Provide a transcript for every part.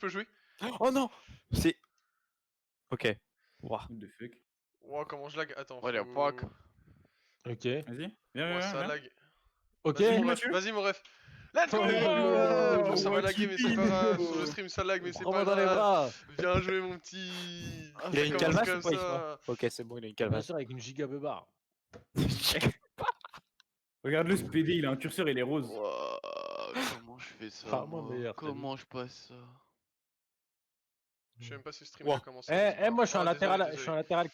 peux jouer. Oh non. C'est... Ok. Ouah. What the fuck. Wow, comment je lag. Attends. Ouais, les faut- pocs. Ok. Vas-y. Viens, Ouah, viens, ça viens. lag. Ok. Vas-y mon ref, Mathieu. vas-y mon ref. Let's go. Oh, Bon, ça va what laguer, you mais c'est did. pas grave. Sur le stream, ça lag, mais c'est Prends-moi pas dans les grave. bras. Bien joué, mon petit. Il a une commence calvasse comme ou pas, il ça. Ok, c'est bon, il a une Bien calvasse. sûr, avec une giga beubare. Regarde-le, ce PD, il a un curseur, il est rose. Ouah, comment je fais ça Ah, moi, moi meilleur, t'as Comment je passe ça? Je sais même pas si le stream Wow. a commencé. Moi, je suis en Ah, latéral. désolé, Je suis en latéral.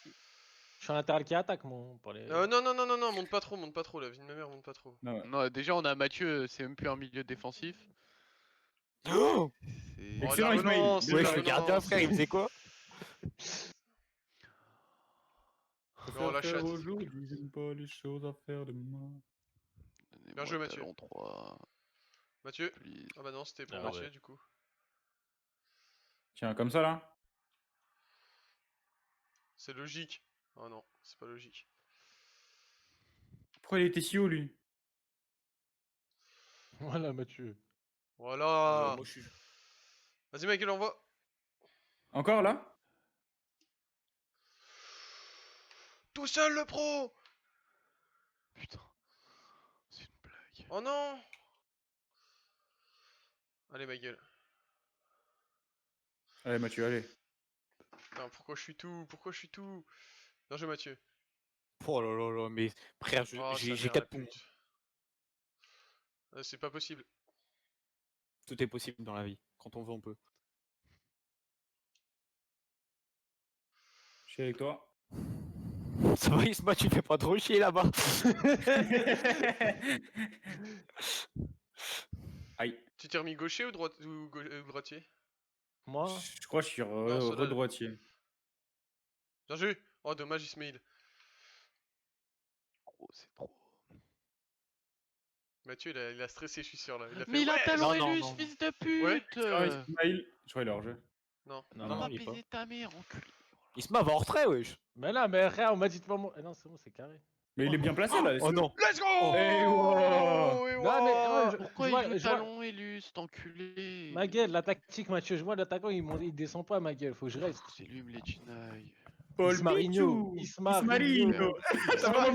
Je suis en latéral qui attaque, mon. Pour les... Non, non, monte pas trop, la vie de ma mère, monte pas trop. Non, ouais. Non, déjà on a Mathieu, c'est même plus un milieu défensif. Oh C'est- Oh, Excellent, la Ismail. relance, Ouais, Ouais, la je suis relance. gardien, frère, il faisait quoi? Non, la chatte. Aujourd'hui, j'aime pas les choses à faire demain. Donnez-moi Bien joué, Mathieu. talon 3, Mathieu. please. Ah bah non, c'était pour Ah Mathieu ouais. du coup. Tiens, comme ça, là. C'est logique. Oh non, c'est pas logique. Pourquoi il était si haut, lui? Voilà, Mathieu. Voilà. Moi, je suis... Vas-y, Michael, envoie. Encore, là? Tout seul, le pro. Putain, c'est une blague. Oh non. Allez, ma gueule. Allez, Mathieu, allez. Putain, pourquoi je suis tout? Bien joué, Mathieu. Oh là là là, mais frère, Oh, j'ai sa mère, 4 la points. pute. C'est pas possible. Tout est possible dans la vie. Quand on veut, on peut. Je suis avec toi. Ça va, Isma, tu fais pas trop chier là-bas. Aïe. Tu t'es remis gaucher ou, droitier? Moi. Je crois que je suis Non, Solal. droitier. Bien joué. Oh, dommage, Ismail. Oh, c'est trop. Mathieu, il a stressé, je suis sûr, là. Il a fait Mais il a ouais. talent non, élus, non, ce non. fils de pute Ouais. Ismail. Je crois qu'il est hors jeu. Non. Non, Non, non. il est pas. baiser ta mère, enculé. Isma va en retrait, wesh. Mais là, mais frère, on m'a dit de pas moi. Non, c'est bon, c'est carré. Mais il est bien placé, là. Oh non. Let's go. Eh, wow. Et Non, wow. mais Pourquoi je vois- il joue je vois- talon élu, cet enculé? Ma gueule, la tactique, Mathieu, je vois l'attaquant, il descend pas, ma gueule, faut que je reste. C'est lui, me les Chinaï. Paul Ismarino, Pichou. Ismarino. Ça va.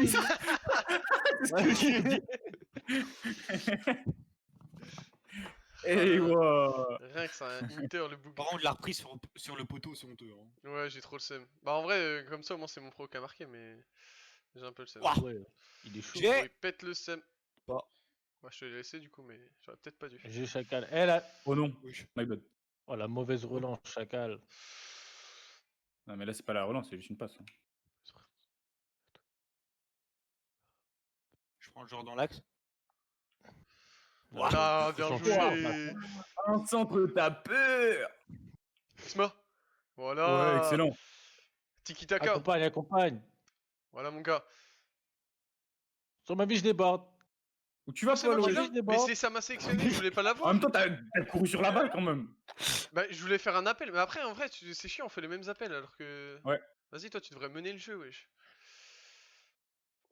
Eh, wow. Rien que ça, un Inter, le bouc. Par contre, il l'a repris sur le poteau, c'est honteux. Hein. Ouais, j'ai trop le seum. Bah, en vrai, comme ça, au moins, c'est mon pro qui a marqué, mais j'ai un peu le seum. Ouah. Ouais, il est chaud. J'ai- Bon, il pète le seum. Pas. Bah, je te l'ai laissé du coup, mais j'aurais peut-être pas dû. J'ai Chacal. Eh là. Oh non. Wesh. My bad. Oh, la mauvaise relance, Chacal. Non, mais là, c'est pas la relance, c'est juste une passe. hein. Je prends le joueur dans l'axe. Voilà, bien Change- joué. Un centre tapeur. Isma. Voilà. Ouais, excellent. Tiki Taka. Accompagne, accompagne. Voilà, mon gars. Sur ma vie, je déborde. Où tu vas, C'est moi Paul qui ouais. l'ai. je déborde. Mais c'est ça m'a sélectionné, je voulais pas En l'avoir. même temps, t'as couru sur la balle quand même. Bah, je voulais faire un appel, mais après, en vrai, c'est chiant, on fait les mêmes appels alors que. Ouais. Vas-y, toi, tu devrais mener le jeu, wesh.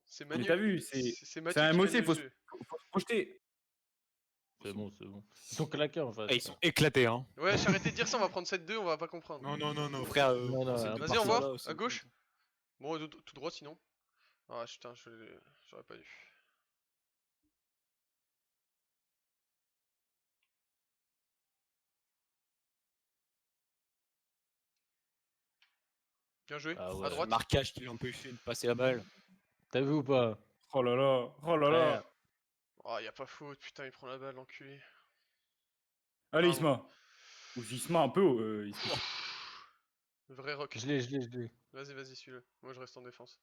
C'est Mais Manu. t'as vu, c'est Mathieu un qui MOC, mène le faut jeu. se projeter. C'est bon, c'est bon. Ils sont claqués en fait. Ah, ils sont éclatés, hein. Ouais, j'ai arrêté de dire ça, on va prendre 7-2, on va pas comprendre. Non, frère. Non, non, c'est vas-y, deux Vas-y, par on voit, là, c'est à gauche. bon. Bon, tout droit sinon. Ah, putain, j'aurais pas dû. Bien joué, Ah ouais. à Le droite. marquage qui l'empêchait de passer la balle. T'as vu ou pas? Oh là là, oh là là. Oh, y a pas faute, putain, il prend la balle, l'enculé. Allez, Pardon. Isma. Ou Isma un peu, Isma. Le vrai rock. Je l'ai. Vas-y, suis-le. Moi, je reste en défense.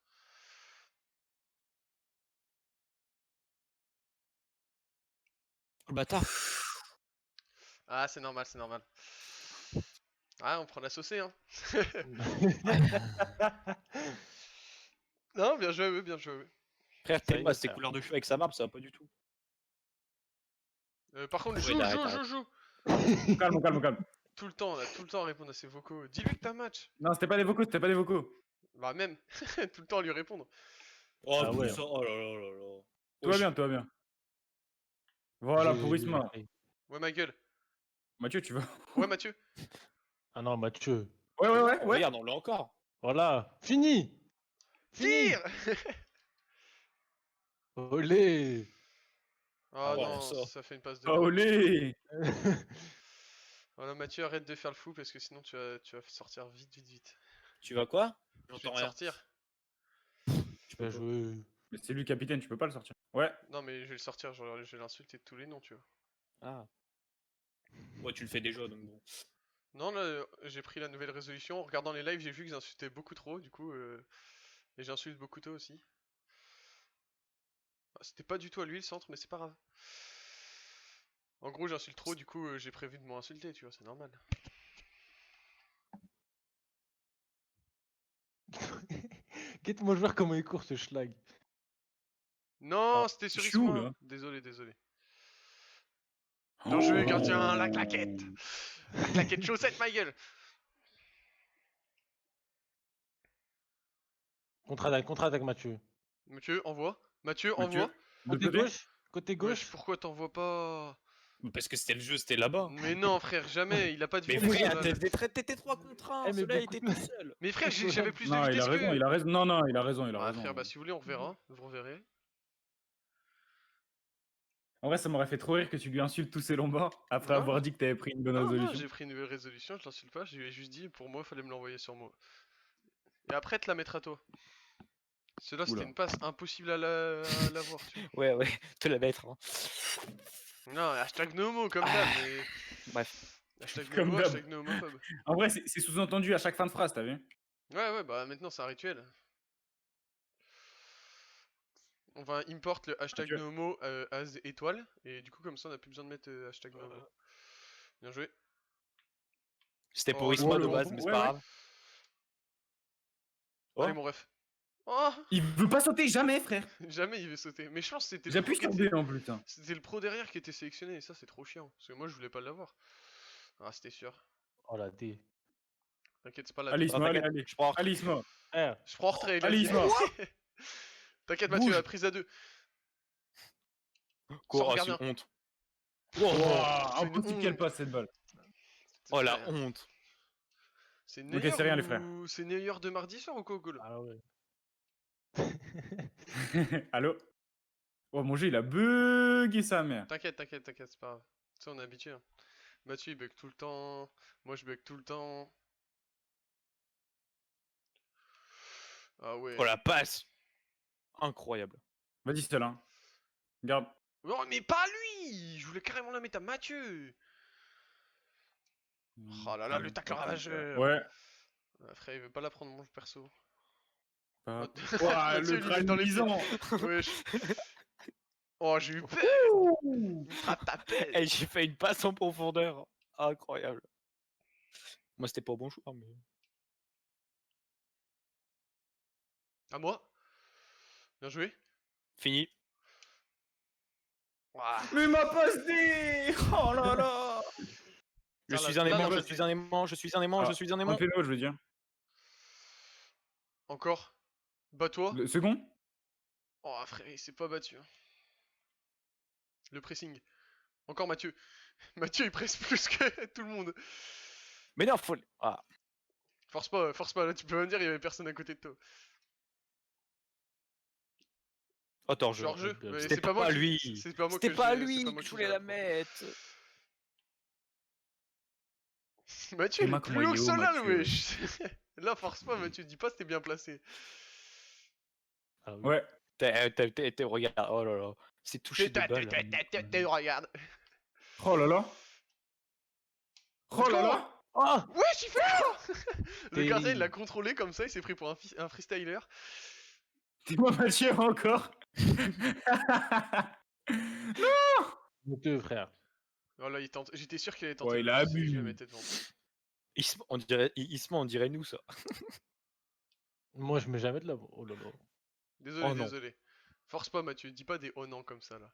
Le bâtard. Ah, c'est normal, c'est normal. Ah, on prend la saucée, hein. Non, bien joué, bien joué. Frère, Ça y est, Thelma, ses ça. couleurs de cheveux avec sa barbe, ça va pas du tout. Par contre, Ouais, joue. Calme. Tout le temps, là, tout le temps à répondre à ses vocaux. Dis-lui que t'as un match. Non, c'était pas des vocaux. Bah, même. Tout le temps à lui répondre. Oh, Ah ouais. ça, oh là là là là. Tout va bien. Voilà, pour Isma. Ouais, ma gueule. Mathieu, tu veux? Ouais, Mathieu. Ah non, Mathieu. Ouais, ouais, ouais, Oh, ouais. regarde, on l'a encore. Voilà. Fini. Fini. Tire. Olé. Ah Voilà, non, ça. ça fait une passe de Ah, merde. olé! Voilà, Mathieu, arrête de faire le fou parce que sinon tu vas sortir vite, vite, vite. Tu vas quoi? Je vais J'entends te rien. sortir. Tu peux Bien pas. joué. Mais c'est lui le capitaine, tu peux pas le sortir. Ouais. Non, mais je vais le sortir, genre, je vais l'insulter de tous les noms, tu vois. Ah. Ouais, tu le fais déjà, donc bon. Non, là, j'ai pris la nouvelle résolution. En regardant les lives, j'ai vu que j'insultais beaucoup trop, du coup, et j'insulte beaucoup trop aussi. Ah, c'était pas du tout à lui le centre, mais c'est pas grave. En gros, j'insulte trop, du coup, j'ai prévu de m'insulter, tu vois, c'est normal. Guette mon joueur comment il court ce schlag. Non, Ah, c'était sur chou, Isma. là. Désolé, désolé. Bien joué, gardien, la claquette. La claquette chaussette, ma gueule. Contre-attaque Mathieu. Mathieu, envoie. Mathieu, Mathieu, envoie. de Côté côté. gauche. Côté Wesh, gauche. pourquoi t'envoies pas? Parce que c'était le jeu, c'était là-bas. Mais non, frère, jamais. Il a pas de Mais vitesse. frère, Solal. t'étais 3 contre 1. Eh, mais Celui-là, il beaucoup était de- tout seul. Mais frère, j'avais plus de Non, il vitesse a raison, que. il a raison. Non, non, il a raison, il a Ah, raison. frère, bah si vous voulez, on verra. Vous reverrez. En vrai, ça m'aurait fait trop rire que tu lui insultes tous ces Lombards après Non. avoir dit que t'avais pris une bonne Non, non, résolution. j'ai pris une nouvelle résolution, je l'insulte pas. Je lui ai juste dit, pour moi, il fallait me l'envoyer sur moi. Et après, te la mettre à toi. Cela, c'était Oula. une passe impossible à la voir, tu vois. Ouais, ouais, te la mettre. Hein. Non, hashtag Nomo, comme d'hab, mais. Bref. Hashtag Comme Nomo, d'hab. hashtag nomophobe. En vrai, c'est sous-entendu à chaque fin de phrase, t'as vu? Ouais, ouais, bah maintenant, c'est un rituel. On va import le hashtag Ok. Nomo as étoile, et du coup, comme ça, on a plus besoin de mettre hashtag Nomo. Bien joué. C'était pour Oh, Isma le de bon base, coup, mais c'est ouais, pas ouais. grave. Oh. Allez, mon ref. Oh. Il veut pas sauter jamais, frère. Jamais il veut sauter. Mais je pense que c'était le J'appuie pro sur qui était- B en plus. Hein. C'était le pro derrière qui était sélectionné, et ça, c'est trop chiant. Parce que moi, je voulais pas l'avoir. Ah, c'était sûr. Oh la D. T'inquiète, c'est pas la Allez, D. Isma, allez, t'inquiète, allez. je prends. Allez, Isma. Frère. Je prends en retrait, il a Allez, dit. Isma. T'inquiète, Mathieu, Bouge. la prise à deux. Quoi, Sans oh, c'est gardien. une honte. Wow, c'est une impossible qu'elle honte. passe cette balle. Oh C'est la rien. honte. C'est Ok, Neuer c'est rien, les frères. ou c'est Neuer de mardi soir ou quoi, Golo? Ah ouais. Allô? Oh, mon jeu, il a bugué sa mère. T'inquiète, t'inquiète, t'inquiète, c'est pas grave. Tu sais, on est habitué. Hein. Mathieu, il bug tout le temps. Moi, je bug tout le temps. Ah ouais. Oh la passe. Incroyable. Vas-y, Stelin. Garde. Non, mais pas lui! Je voulais carrément la mettre à Mathieu! Oh là là, le tacle ravageur! Ouais. Ah, frère, il veut pas la prendre, mon perso. Pas- Mathieu, Ouah, il le est dans les pieds. crâne Wesh. Oh, j'ai eu peur! Il me frappe ta pelle! Et j'ai fait une passe en profondeur. Incroyable. Moi, c'était pas au bon choix, mais. À moi? Bien joué. Fini. Ouah. Mais ma passe D. Oh là là. Je Tiens, suis là, un là, aimant, là, je suis un aimant, je suis un aimant, je suis un Un aimant. péno, je veux dire. Encore. Bats-toi. Le second? Oh, frère, il s'est pas battu. Hein. Le pressing. Encore Mathieu. Mathieu, il presse plus que tout le monde. Mais non, faut. Ah. Force pas, là, tu peux me dire, il y avait personne à côté de toi. Attends, je. Genre jeu. C'était Mais C'était c'est pas moi pas qui- lui. C'est pas moi C'était que pas j'ai- c'est lui pas moi que je qui voulais j'ai la appris. mettre. Mathieu, il Thomas, est comment plus haut il que est haut, Solal, Mathieu. wesh. Là, force pas, Mathieu, dis pas c'était bien placé. Ah oui. Ouais. Regarde, oh là là. C'est touché de balle. Regarde. Oh là là. Oh là là. Oh Wesh, il fait quoi? Le gardien, il l'a Terrible. contrôlé comme ça, il s'est pris pour un freestyler. Dis-moi Mathieu encore. Honteux, frère. Oh là, il tente. J'étais sûr qu'il allait tenter. Ouais, le il a but, abusé. je le mettais devant. On dirait nous, ça. Moi, je mets jamais de la. Oh là là. Désolé, Oh non. désolé. Force pas, Mathieu, dis pas des oh non comme ça là.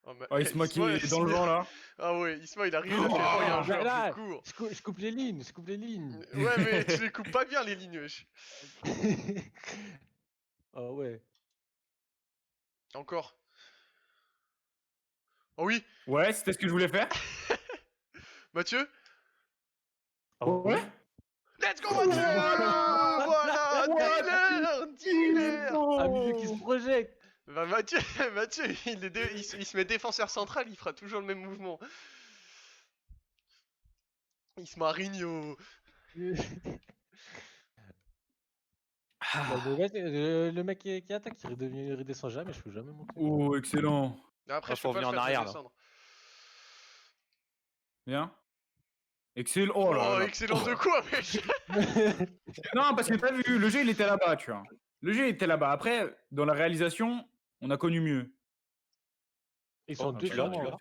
Oh, Oh, Isma qui est dans le vent là. Ah ouais, Isma il arrive, il a fait oh, il y a un Là, joueur, là, je cours. je coupe les lignes, je coupe les lignes. Ouais, mais tu les coupes pas bien les lignes, wesh. Ah ouais. Encore. Oh oui, Ouais, c'était ce que je voulais faire. Mathieu? Ouais. Let's go Mathieu! Voilà! Dealer! Un milieu qui se projette. Bah Mathieu, Mathieu il se met défenseur central, il fera toujours le même mouvement. Il se marigno. Bah, le mec qui attaque, il redescend jamais, je peux jamais monter. Oh, excellent. Après, Ah, je peux faut pas le revenir en faire arrière, là. redescendre. Bien. Excellent. Oh là Oh, là. excellent de quoi, mec? Non, parce que t'as vu, le jeu il était là-bas, tu vois. Le jeu il était là-bas. Après, dans la réalisation, on a connu mieux. Ils sont Oh, deux tu l'as, sur tu moi. l'as.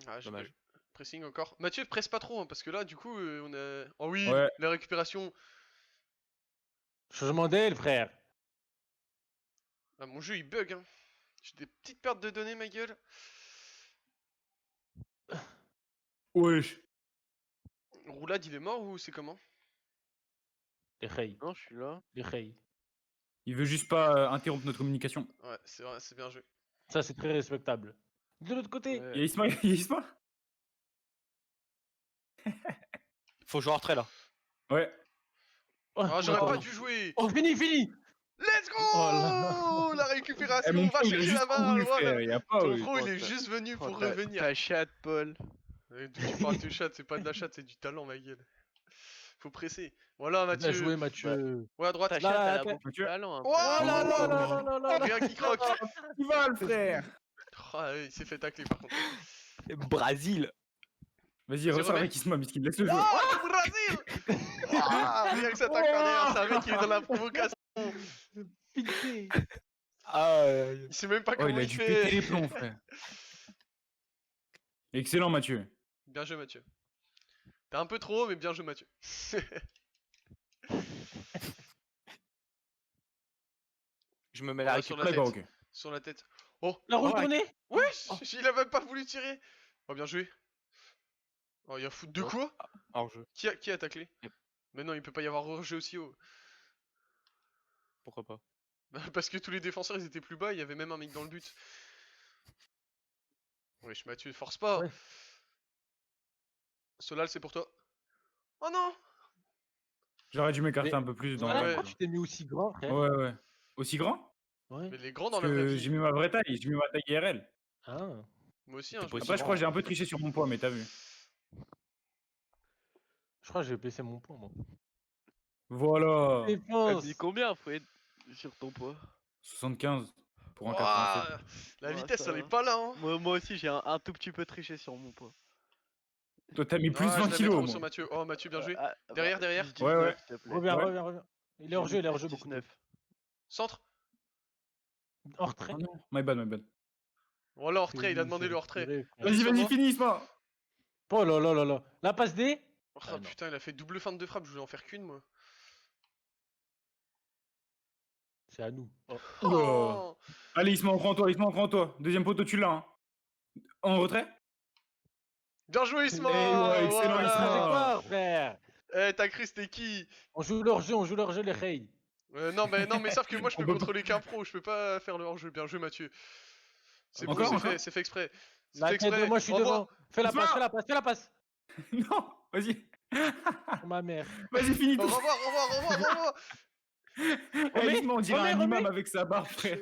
Ah, j'ai Dommage. pas eu. Pressing encore. Mathieu, presse pas trop, hein, parce que là, du coup, on a. Oh oui, Ouais. la récupération. Changement d'aile, frère. Ah, mon jeu il bug, hein. J'ai des petites pertes de données, ma gueule. Wesh. Roulade, il est mort ou c'est comment? Les Rey. Non, je suis là. Les Rey. Il veut juste pas interrompre notre communication. Ouais, c'est vrai, c'est bien joué. Ça, c'est très respectable. De l'autre côté. Il y a Isma, il y a Isma. Faut jouer en retrait là. Ouais. Oh, Ah, j'aurais oh. pas dû jouer. Oh, fini. Let's go! Oh là. La récupération, Eh, mon va frère, il a chercher juste la balle, couru, voilà. frère. Il y a pas. Ton frère, il est Oh, juste venu pour Oh, revenir. Ta chatte, Paul. D'où tu parles de chatte, c'est pas de la chatte, c'est du talent, ma gueule. Faut presser. Voilà, Bien Mathieu. joué, Mathieu. Ouais, à droite. Ta Là, chatte, là, elle a là, beaucoup de Mathieu. talent. Oh là là là là. Rien qui croque. Il va, le frère. Ah, il s'est fait tacler par contre. Brésil. Vas-y, Vas-y, ressors remets. avec Isma, Miskin. Laisse le jouer. Oh, Brésil! Ah, rien que ça tacle en derrière, c'est un mec qui est dans la provocation. Piqué. Ah, Il sait même pas Oh, comment il a il dû fait. péter les plombs, frère. Excellent, Mathieu. Bien joué, Mathieu. T'es un peu trop haut, mais bien joué, Mathieu. je me mets la Voilà, sur récup. la D'accord, tête. ok. Sur la tête. Oh, La retournée. ouais, il a même pas voulu tirer. Oh, bien joué. Oh, il a foutu de Oh. quoi? Hors jeu. Qui a taclé? Yep. Mais non, il peut pas y avoir hors-jeu aussi haut. Pourquoi pas? Parce que tous les défenseurs ils étaient plus bas, il y avait même un mec dans le but. Wesh, Mathieu, force pas. Ouais. Solal, c'est pour toi. Oh non! J'aurais dû m'écarter Mais- un peu plus dans Voilà, Ouais. pourquoi tu t'es mis aussi grand, frère? Ouais, ouais. Aussi grand? Ouais. Mais les grands dans Parce la vraie que vie. j'ai mis ma vraie taille, j'ai mis ma taille IRL. Ah. Moi aussi, hein, T'es je pas me aussi Après, je crois que suis- j'ai un peu triché sur mon poids, mais t'as vu. Je crois que j'ai baissé mon poids, moi. Voilà. T'as Défense. mis combien, Fred, sur ton poids? 75 pour un Ouah, 87. la Ouais, vitesse, ça elle est va. pas là, hein. Moi aussi, j'ai un tout petit peu triché sur mon poids. Toi, t'as mis plus Ah, je 20 la mets kilos, trop moi. sur Mathieu. Oh, Mathieu, bien joué. Ah, Derrière, derrière. 19, Ouais, ouais. s'il te plaît. Reviens, Ouais. reviens. Il est hors jeu, beaucoup. 19. Centre. Hors retrait. Oh non, my bad, my bad. Voilà, hors retrait, il a demandé le hors retrait. Vas-y, sur vas-y, moi. finis, Isma. Oh là là là là. La passe D. Oh Ah, non. putain, il a fait double feinte de frappe, je voulais en faire qu'une, moi. C'est à nous. Oh. Oula. Oh, Allez, Isma, on prend toi, Isma, on prend toi. Deuxième poteau, tu l'as. Hein. En retrait? bien joué, Isma. Eh ouais, excellent, Voilà. Isma. Trajectoire, frère. Eh, t'as cru c'était qui? On joue leur jeu, les Rey. Non, mais sauf que moi je On peux peut contrôler qu'un pro, je peux pas faire le hors-jeu. Bien joué, Mathieu. C'est bon, Encore, c'est encore fait, c'est fait exprès. C'est La fait tête de exprès. moi, je suis Au revoir. devant. Fais la Isma. passe, fais la passe. Non, vas-y. Oh, ma mère. Vas-y, finis Au tout. revoir, au revoir, au revoir, au revoir. Eh, Isma, on dirait un remets. imam avec sa barbe, frère.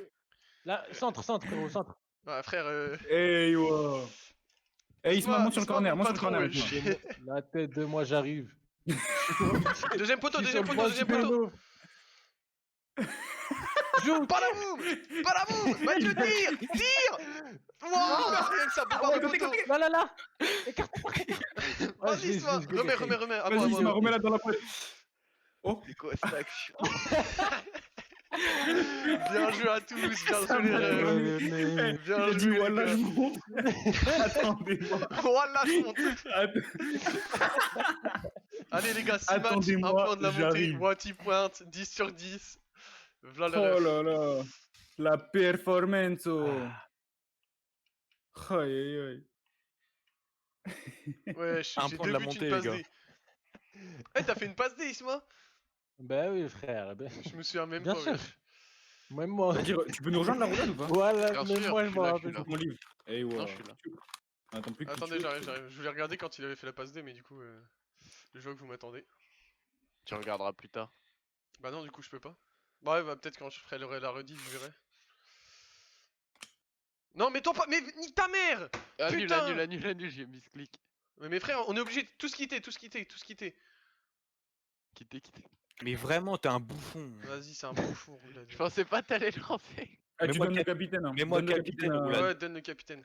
Là, centre, frérot, centre. Ah, frère, Hey, wow. Eh, Isma, monte sur le Isma, corner, monte monte sur le pas corner. trop, avec moi. wesh. La tête de moi, j'arrive. Deuxième poteau, Je suis deuxième sur le poteau, point deuxième du poteau. péno. Joue. Pas la boum. Pas la boum. Mathieu, tire. Wouah, rien que ça, bombarde le poteau. Là. Écarte. Vas-y, Isma. Remets. À moi, à Vas-y, moi. Isma, remets-la dans la poêle. C'est quoi cette action? Bien joué à tous, bien Ça joué les m'a rêves. donné. Il Bien a dit, joué, voilà, les je gars. monte. Attendez-moi. Voilà, je monte. Allez les gars, 6 matchs, un Attendez-moi, point de la montée, j'arrive. Wati pointe, 10 sur 10. Voilà le Oh ref. là là. La performance. Aïe, aïe, aïe. Ouais, Un j'ai point deux de la buts, montée, une passe les gars. D. Eh, t'as fait une passe D, Isma? Bah oui, frère. Ben, Je me souviens même bien pas. sûr. wesh. Même moi. C'est-à-dire, tu peux nous rejoindre la roulade ou pas? Voilà, Bien même sûr, moi, je je suis m'en là, rappelle. je suis là. Mon livre. Eh ouais. Non, je suis là. Attends plus que tu Attendez, tues. j'arrive. Je voulais regarder quand il avait fait la passe D, mais du coup, je vois que vous m'attendez. Tu regarderas plus tard. Bah non, du coup, je peux pas. Bah ouais, bah peut-être quand je ferai la rediff, je verrai. Non, mais toi pas. Mais nique ta mère! Annule, Putain annule, annule, annule, j'ai mis ce clic. Mais mes frères, on est obligé de tous quitter, tous quitter, tous quitter. Quitter, quitter. Mais vraiment, t'es un bouffon. Vas-y, c'est un bouffon, Roulade. Je pensais pas t'allais le lancer. Ah, Mais tu moi, donnes le cap- capitaine. Hein. mais moi, Donne le capitaine, à- Roulade. Ouais, donne le capitaine.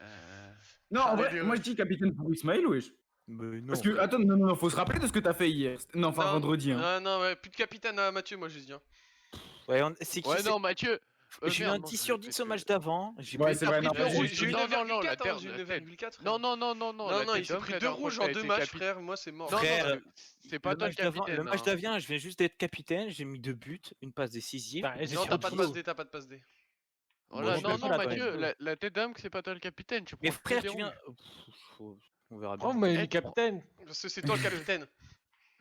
Non, en Allez, vrai, les moi refs. je dis capitaine pour Ismaël, wesh. Mais non. Parce que, attends, non, faut se rappeler de ce que t'as fait hier. Non, enfin Non, vendredi. Hein. Ah non, ouais, plus de capitaine à Mathieu, moi, je dis. Hein. Ouais, c'est qui Ouais, c'est- non, Mathieu. J'ai eu merde, un non, 10 je sur l'ai 10 fait au match tuer. d'avant. J'ai Ouais, pris c'est deux vrai, rouges. non, J'ai eu j'ai- 9,4, la j'ai eu la 9,4. Non, non, non, non, non. Non, la non, tête il s'est d'homme, pris la 2 dernière rouges fois, en t'as 2 été matchs, capitaine. frère. Moi, c'est mort. Non, Frère, non, c'est pas Le toi le match d'avant, capitaine. le match hein. d'avant, je viens juste d'être capitaine. J'ai mis 2 buts, une passe décisive. Putain, et j'ai Non, sur t'as pas de 10. passe D, t'as pas de passe D. Voilà, Bon, je non, peux non, pas, Mathieu, attends. la tête d'homme, c'est pas toi le capitaine. Tu Mais prends frère, que des tu viens. rouges. On verra Oh, bien. vous m'avez Eh, mis tu prends- capitaine. Parce que c'est toi le capitaine.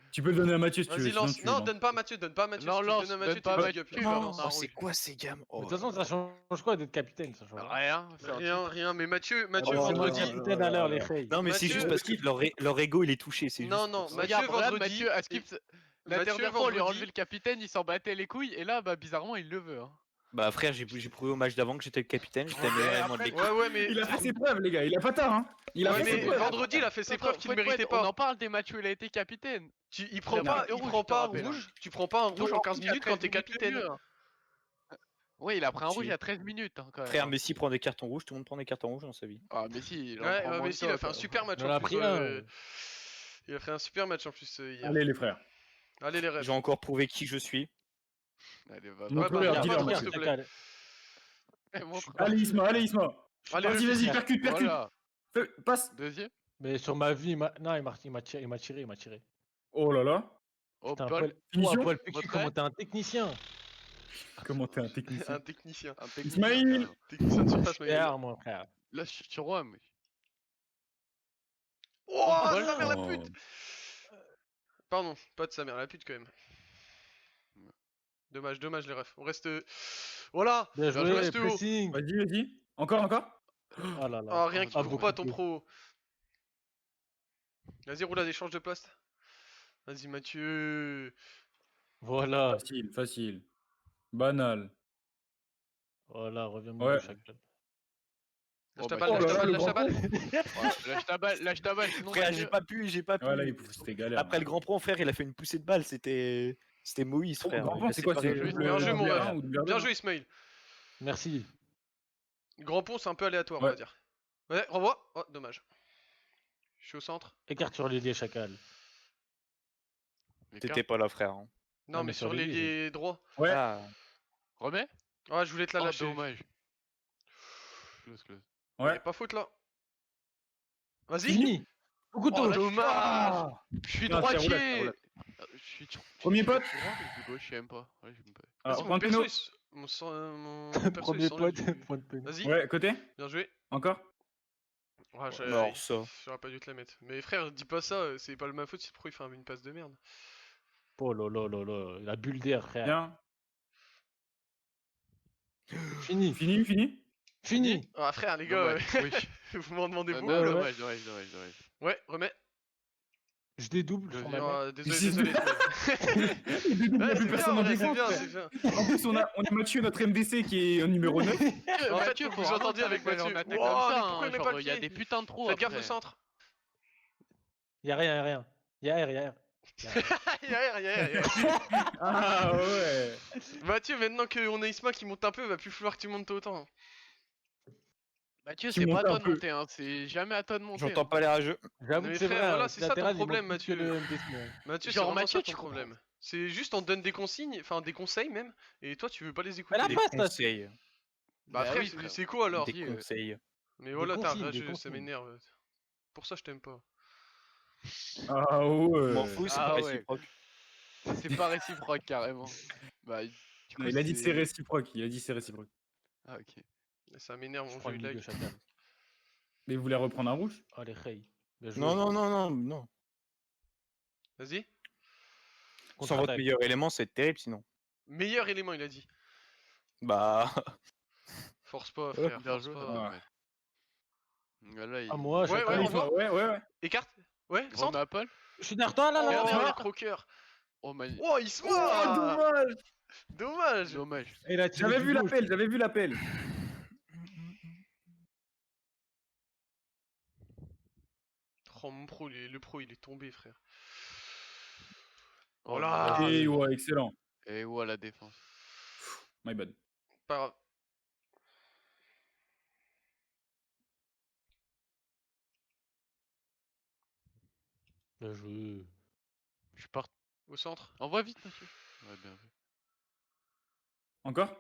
Tu peux le donner à Mathieu si tu veux. Vas-y, sinon lance. tu Non, lances. donne pas à Mathieu, donne pas à Mathieu. Non, Si tu le lance, donnes à Mathieu, donne pas t'es à big up, Mathieu, tu non, balances. Oh, c'est quoi ces gammes? Mais Oh de toute façon, là ça change quoi d'être capitaine? Ça change rien. Rien. c'est un Rien, rien, mais Mathieu, Oh, C'est moi vendredi. capitaine à l'heure, les filles. Non, mais c'est Mathieu- juste parce que leur ego il est touché. C'est Non, juste non, pour ça. Mathieu, Regarde, regarde, vendredi, Mathieu, à Skip, la Mathieu, dernière fois, on lui a vendredi. enlevé le capitaine, il s'en battait les couilles, et là, bah, bizarrement, il le veut. Hein. Bah, frère, j'ai prouvé au match d'avant que j'étais le capitaine. J'étais le meilleur élément de l'équipe. Ouais, ouais, mais. Il a fait ses preuves, les gars. Il a pas tard, hein. Il a Ouais, fait ses mais preuves. vendredi, il a fait ses preuves qu'il méritait On en pas. parle des matchs où il a été capitaine. Il prend a pas, pris deux il rouges, prend je te pas un rappelle, hein. rouge. Tu prends pas un rouge en 15 minutes quand t'es capitaine. Oui, il a pris un Si. rouge il y a 13 minutes. Hein, quand même. Frère, Messi prend des cartons rouges. Tout le monde prend des cartons rouges dans sa vie. Ah, mais si, il en Ouais, prend moins mais que si, il a toi, fait un quoi. super match On en en a plus. pris un. Il a fait un super match en plus hier. Allez, les frères. Allez, les refs. J'ai encore prouvé qui je suis. Allez, va. Non, Ouais, plus, bah, regarde, montre-moi dis-leur, ton, s'il te Chacal. plaît. Montre. Allez, Isma, allez, Isma. Allez, Vas-y, le vas-y, fils. percute. Voilà, Passe. deuxième. Mais sur ma vie, non, il m'a tiré. Oh là là. Oh, Putain, Paul, Finition. Paul PQ, Retrait. comment t'es un technicien? Comment t'es un technicien? Un technicien. un technicien. Ismaïl. quand même. Technicien de surface, mais. Super, mon frère. Là, je suis sur moi, mais. Oh, Paul. sa mère la pute! Pardon, pas de sa mère la pute quand même. Dommage, dommage les refs. On reste. Voilà! Bien je joué, reste haut. pressing. Vas-y, vas-y. Encore. Oh là là. Ah, rien qui Ah, court beaucoup pas ton de- pro. Vas-y, roulade, échange de poste. Vas-y, Mathieu. Voilà. Facile. Banal. Voilà, reviens Ouais. me Chacal. Lâche Oh, ta bah, balle, oh là là, le lâche ta grand balle. Ouais, lâche ta balle, sinon. Frère, Mathieu- j'ai pas pu. Ouais, là, c'était galère. Après le grand prend, frère, il a fait une poussée de balle. C'était Moïse, frère. Grand Il pont, a c'est quoi? séparé C'est le- le Bien joué, mon double ref. R1 ou double R2? Bien joué, Ismail. Merci. Grand pont, c'est un peu aléatoire, on Ouais. va dire. Ouais, renvoie. Oh, dommage. Je suis au centre. Écarte sur l'ailier, Chacal. Mais T'étais pas là, frère. hein. Non, Ah, mais mais sur sur l'ailier, l'ailier droit. Ouais. Ah. Remets. Ah, je voulais te la Oh, lâcher. dommage. Close. Ouais. Pas faute là. Vas-y. Fini. Beaucoup Oh, de dommage. Je suis Non, c'est roulette, c'est droitier. roulette. Je suis. Premier pote. Je suis gauche, je sais même pas. Ouais, je sais même pas. Alors, Vas-y, point mon de perso, péno. mon perso, il Premier s'enlève point, du- point de péno. Vas-y, Ouais, côté. bien joué. Encore. Ouais, Alors, ça. j'aurais pas dû te la mettre. Mais frère, dis pas ça, c'est pas de ma faute si le pro il fait une passe de merde. Oh là là là là. La bulle d'air, frère. Bien. Fini. Fini. Ah frère, les gars, Dommage, oui. vous m'en demandez Non, beaucoup ouais, là. ouais. dommage. Ouais, remets. Je dédouble. Je sur dis- ma main. Désolé. Ouais, c'est bien, Personne en ouais, c'est défense. bien, c'est bien. En plus, on a Mathieu, notre MDC, qui est en numéro 9. En fait, faut que vous entendiez avec Mathieu. On attaque Wow, comme mais ça. pourquoi hein, il met pas genre, le il y a pied des putains de trous. Faites gaffe après. au centre. Y'a rien. Y'a R. Y'a rien. Ah ouais. Mathieu, maintenant qu'on a Isma qui monte un peu, va plus falloir que tu montes autant. Mathieu, Tu c'est pas montes à toi un de peu. monter. Hein. C'est jamais à toi de monter. J'entends hein. pas les rageux. J'avoue Mais que c'est frère, vrai. voilà, hein, c'est ça ton latéral, il problème, monte plus que Mathieu. le MDC, ouais. Mathieu, c'est Genre, vraiment Mathieu, ça ton tu problème. C'est juste on te donne des consignes, enfin des conseils même, et toi tu veux pas les écouter. Mais la Des passe, là. conseils. Bah Bah frère, oui, c'est- frère. c'est quoi alors Des conseils. Mais voilà, t'es un consignes, des rageux, ça consignes. m'énerve. Pour ça je t'aime pas. Ah ouais. M'en fous, c'est Ah pas ouais. réciproque. C'est pas réciproque carrément. Bah, du coup, Il a dit c'est réciproque. Ah, ok. Ça m'énerve Je mon prends jeu une de ligue de like. Chacal. Mais vous voulez reprendre un rouge? Allez, Rey. Bien joué. Non. Vas-y. Sans Contre-attaque. votre meilleur élément, c'est terrible sinon. Meilleur élément il a dit. Bah. Force pas frère, Bien force joué. pas. Ouais. Là, il... Ah, moi, je Ouais, suis ouais, à on toi. voit. Ouais. Écarte. Ouais, Grand centre. Apple. Je suis derrière toi, là, là, Derrière, là. derrière, croqueur. Oh, magnifique. Oh, il se Oh, voit. dommage. Dommage. Dommage. Et il a tiré J'avais du vu gauche. l'appel, j'avais vu l'appel. Oh, mon pro, le pro, il est tombé, frère. Oh, Voilà. vas-y. Et ouais, excellent. Et où à la défense. My bad. Pas grave. Bien joué. Je suis parti. Au centre. Envoie vite, monsieur. Ouais, bien vu. Encore?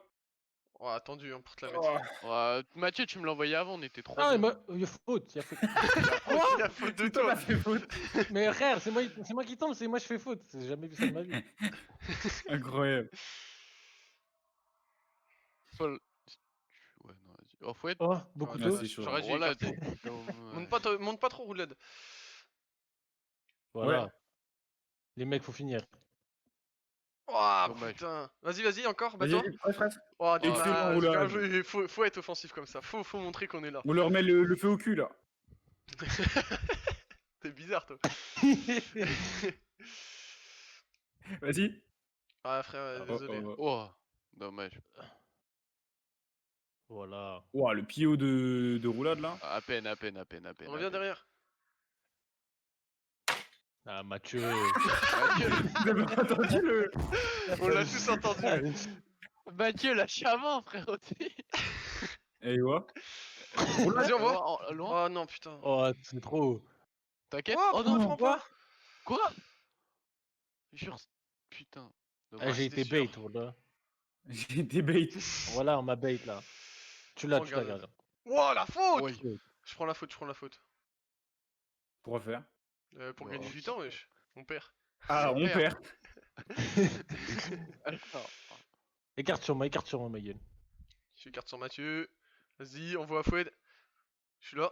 Oh, attendu, hein, pour te la mettre. Oh. Ouais, Mathieu, tu me l'as envoyé avant, on était trop Ah, bien. il y a faute, il y a faute. Il y a faute de C'est toi qui toi. as fait faute. Mais frère, c'est moi qui tombe, c'est moi je fais faute. J'ai jamais vu ça de ma vie. Incroyable. Paul. Ouais, non, vas-y. Oh, fouette. Oh, beaucoup Ouais, tôt. Merci, chaud. J'aurais dû Voilà, écarter. dommage. Monte pas trop, roulade. Voilà. Ouais. Les mecs, faut finir. Oh, Dommage. putain. Vas-y, encore, Vas-y, bats-toi. presse. Oh, Excellent dommage. roulade. Bien joué. Faut être offensif comme ça. Faut montrer qu'on est là. On leur met le feu au cul là. T'es bizarre, toi. Vas-y. Ah, frère, désolé. Oh, dommage. Voilà. Ouah, le PO de roulade là. À peine. On revient derrière. Ah, Mathieu. Mathieu, Vous avez pas entendu le. On l'a tous entendu. Mathieu, lâche avant, frérot. Et ouais. Vas-y, on voit. Loin. Oh non, putain. Oh, c'est trop. T'inquiète. Oh, Oh pourquoi non, on prend pas? quoi? Jure. Putain. Ah, Dommage. j'ai c'était été sûr. bait, voilà. J'ai été bait. Voilà, on m'a bait là. Tu l'as, Oh, tu l'as, regarde. regarde. Wow, la faute. Oui. Je prends la faute. Pour refaire. Pour Oh. gagner du temps, wesh. On perd. Ah, on perd. Alors, Écarte sur moi, ma gueule. Je suis carte sur Mathieu. Vas-y, on voit Foued. Je suis là.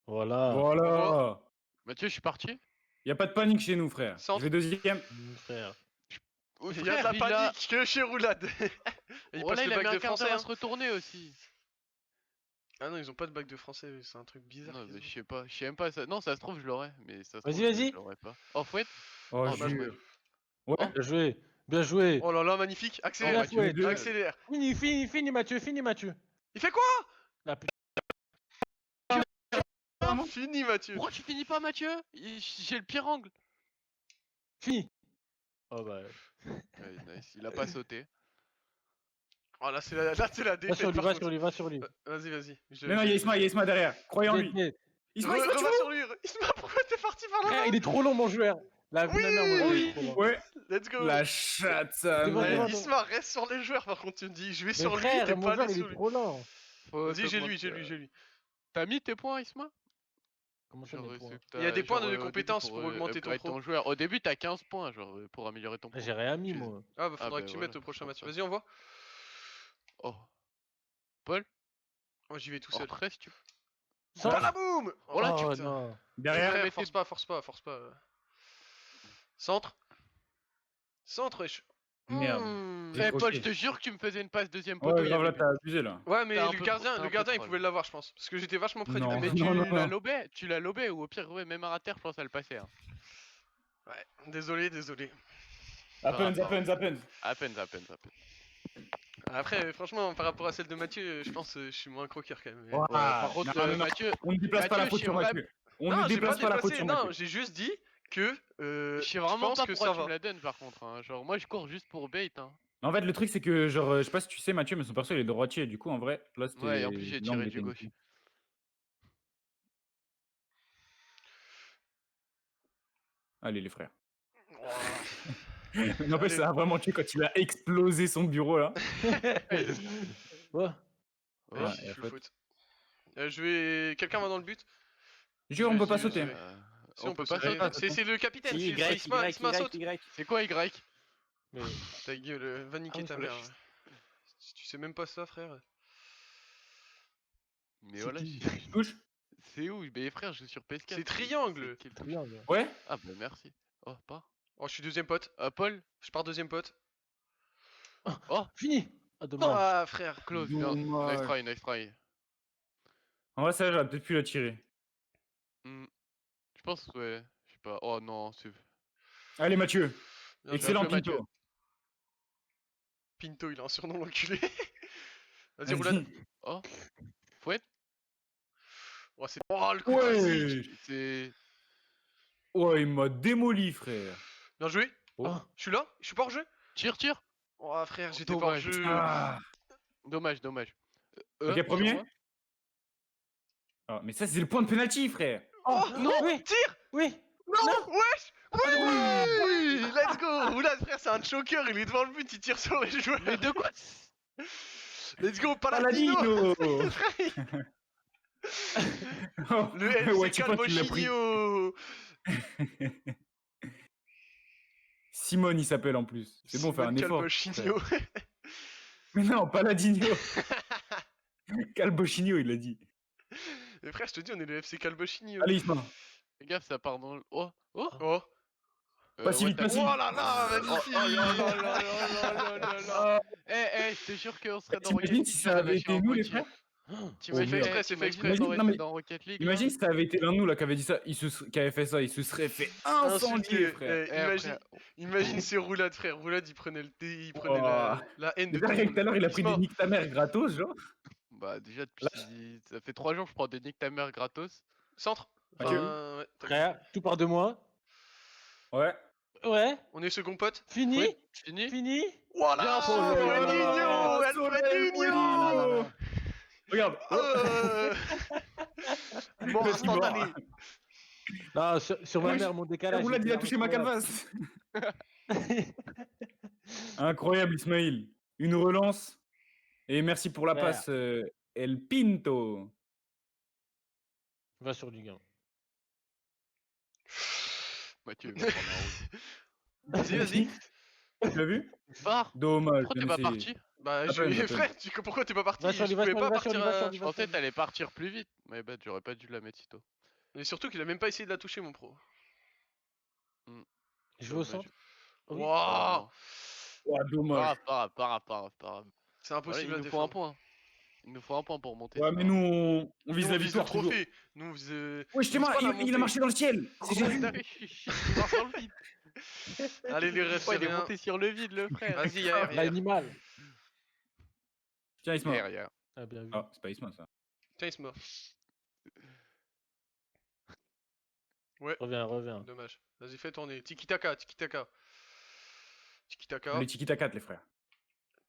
Voilà. Voilà. Mathieu, je suis parti. Y a pas de panique chez nous, frère. Centre. Je vais deuxième. Frère. Oh, Il y a de la frère, panique que chez Roulade. Et il Oh passe là, le il a mis bac un de quart français. d'heure à Hein. se retourner aussi. Ah non, ils ont pas de bac de français, c'est un truc bizarre. Non, qu'ils mais ont. je sais pas. Je sais même pas. Ça... Non, ça se trouve, je l'aurais. Mais ça se Vas-y, trouve, vas-y. je l'aurais pas. Oh, fouette. Oh, Oh, jure. dommage. Ouais. Oh. Bien joué. Bien joué. Oh là là, magnifique. Accélère, Mathieu, Mathieu, accélère. Fini, Mathieu. Il fait quoi? La putain. Fini, Mathieu. Pourquoi tu finis pas, Mathieu? J'ai le pire angle. Fini. Oh bah. Ouais, nice. Il a pas sauté. Oh là, c'est la Va défaite. sur lui, par va contre. sur lui, va sur lui. Vas-y. Non, non, il y a Isma derrière. Croyez en lui. Isma, tu Reviens sur lui. Isma, pourquoi t'es parti par là? Frère, il est trop long, mon joueur. La Oui, mère, mon joueur, il est trop long. Ouais. Let's go. La chatte, ça. Devant, merde. devant. Isma, reste sur les joueurs par contre, tu me dis. Je vais Mais sur lui, frère, t'es mon pas joueur, allé il sur est lui. trop lent. Vas-y, j'ai lui. T'as mis tes points, Isma? Comment ça, Genre, mes points? Il y a des points de au début, compétences pour augmenter ton upgrade pro. joueur. Au début, t'as 15 points, genre, pour améliorer ton pro. J'ai rien mis, Tu- moi. Ah bah faudra bah que tu voilà, mettes au prochain c'est match. pour ça. Vas-y, on voit. Oh. Paul? Moi j'y vais tout En seul. retrait, si tu... Sans- Balaboum. Oh là, putain. non. Derrière. Frère, mettez- force pas. Centre, wesh. Merde. Hmm. J'ai Eh, Paul, je croqué. te jure que tu me faisais une passe deuxième poteau. Ouais, il y grave, là, avait t'as abusé là. Ouais, mais T'es un le peu- gardien, t'es un peu il troll. pouvait l'avoir, je pense. Parce que j'étais vachement près Non. du Mais but. tu non, l'as non. lobé, ou au pire, ouais, même à terre, je pense à le passer. Hein. Ouais, désolé. Happens. À peine. Après, franchement, par rapport à celle de Mathieu, je pense que je suis moins croqueur quand même. Ouais. Par contre, non, non. Mathieu, On ne déplace pas la Mathieu, faute sur je sais Mathieu. On Non, ne j'ai déplace pas pas la faute déplacé, sur non, Mathieu. j'ai juste dit que je sais je vraiment pense pas que pourquoi ça tu me va. la donnes par contre. Hein. Genre, moi je cours juste pour bait. Hein. En fait, le truc, c'est que, genre, je sais pas si tu sais, Mathieu, mais son perso, il est droitier. Du coup, en vrai, là, c'était. Ouais, et en plus, j'ai tiré l'angle du était gauche. nickel. Allez, les frères. Non, mais Allez. ça a vraiment tué quand il a explosé son bureau là. Ouais. Ouais, Ouais, et je en fais fait- faute. Je vais. Quelqu'un va dans le but? Jure, on peut pas Vas-y, sauter. vas-y. Si, on peut pas sauter. sauter. C'est le capitaine, Si, c'est Y, Isma, Y, Isma saute. Y. C'est quoi Y? Mais Ta gueule, va niquer oui, ta c'est mère. vrai. Si tu sais même pas ça, frère. Mais C'est voilà, qui Touche. c'est où? Mais frère, je suis sur PS4. C'est triangle. C'est quel truc? triangle. Ouais. Ah bah merci. Oh, pas. Oh, je suis deuxième pote. Paul? Je pars deuxième pote. Oh, Fini. Ah, dommage. Ah, frère. close. Bien. Dommage. Nice try. En vrai, ça, j'aurais peut-être pu la tirer. Je pense, ouais. Je sais pas. Oh non, c'est. Allez, Mathieu. Bien joué. Excellent, joué, Mathieu. Pinto. Pinto, il a un surnom l'enculé. Vas-y, roulade. Vas-y. Oh. Fouette. Oh, c'est. Oh, le coup Ouais. physique. C'est. Oh, il m'a démoli, frère. Bien joué. Oh. Je suis là? Je suis pas hors jeu? Tire. Oh, frère, j'étais pas hors Dommage. jeu. Ah. Dommage. Ok, premier. Ah, mais ça, c'est le point de pénalty, frère. Oh, non, oui, tire. oui. Non, wesh. Oui, let's go. Roulade, frère, c'est un choker. Il est devant le but, il tire sur les joueurs. Mais de quoi? Let's go, Paladino. Paladino. Oh, Le FC ouais, tu crois qu'il l'a pris. Calbochinho. Simone, il s'appelle en plus. C'est bon, faire un Simone effort. Calbochinho. Mais non, Paladino. Calbochinho, il l'a dit. Mais frère, je te dis, on est le FC Calbochinho. Allez, Isma. Fais gaffe, ça part dans le. Oh. Oh. Pas si vite, pas si vite. Oh là là, magnifique. Je te jure qu'on serait dans Rocket T'imagines League. si ça avait été nous, les frères? T'imagines merde. C'est fait exprès. Imagine- non, mais- dans Rocket League. Imagine si ça avait été l'un de nous là qui avait dit ça, qui avait fait ça, il se serait fait incendier, Insulté. frère. Imagine ces roulades, frère. Roulade, il prenait il prenait Oh. la haine de Le tout gars, le tout à l'heure, il a pris des monde. niques ta mère gratos, genre. Bah, déjà, depuis. Ça fait 3 jours, je prends des nick ta mère gratos. Centre. Mathieu. Ouais, Frère, tout part de moi. Ouais. Ouais, on est second pote. fini. Oui. Fini. Fini. Voilà. Bien, Ronaldinho, Alfredinho. Regarde. Mort Merci, instantané. mort. Non, sur ma Wesh, mère, mon La décalage. roulade, il a touché ma incroyable. calvasse. Incroyable, Ismail. Une relance. Et merci pour la Frère. passe, El Pinto. Va sur Ligue 1. Mathieu, va prendre un rouge. Vas-y. Tu l'as vu? Var. Dommage. Pourquoi t'es j'ai pas essayé. parti? Bah, Appelle, appelle. frère, pourquoi t'es pas parti? Va sur lui, Je va pouvais sur pas lui, va sur partir lui, va sur à- lui, Je va pensais sur que t'allais partir plus vite. Mais bah, j'aurais pas dû la mettre sitôt. Mais surtout qu'il a même pas essayé de la toucher, mon pro. Je vais au centre. Oui. Waouh. Ouais, dommage. Pas grave. C'est Voilà, impossible il à nous faut un défendre. point. Il nous faut un point pour monter. Ouais, mais nous, on Nous, vise on la vise victoire. le toujours. trophée. Nous, on vise. Ouais, justement, pas la il a montée. marché dans le ciel. Oh, C'est j'ai vu. putain, il marche dans le vide. Allez, les refs, Ouais, c'est il est rien. monté sur le vide, le frère. Vas-y, hier. L'animal. Tiens, Isma. Derrière. Ah, bien vu. Ah, c'est pas Isma, ça. Tiens, il se mord. Reviens. Dommage. Vas-y, fais tourner. Tiki-taka. Les tiki-taka, les frères.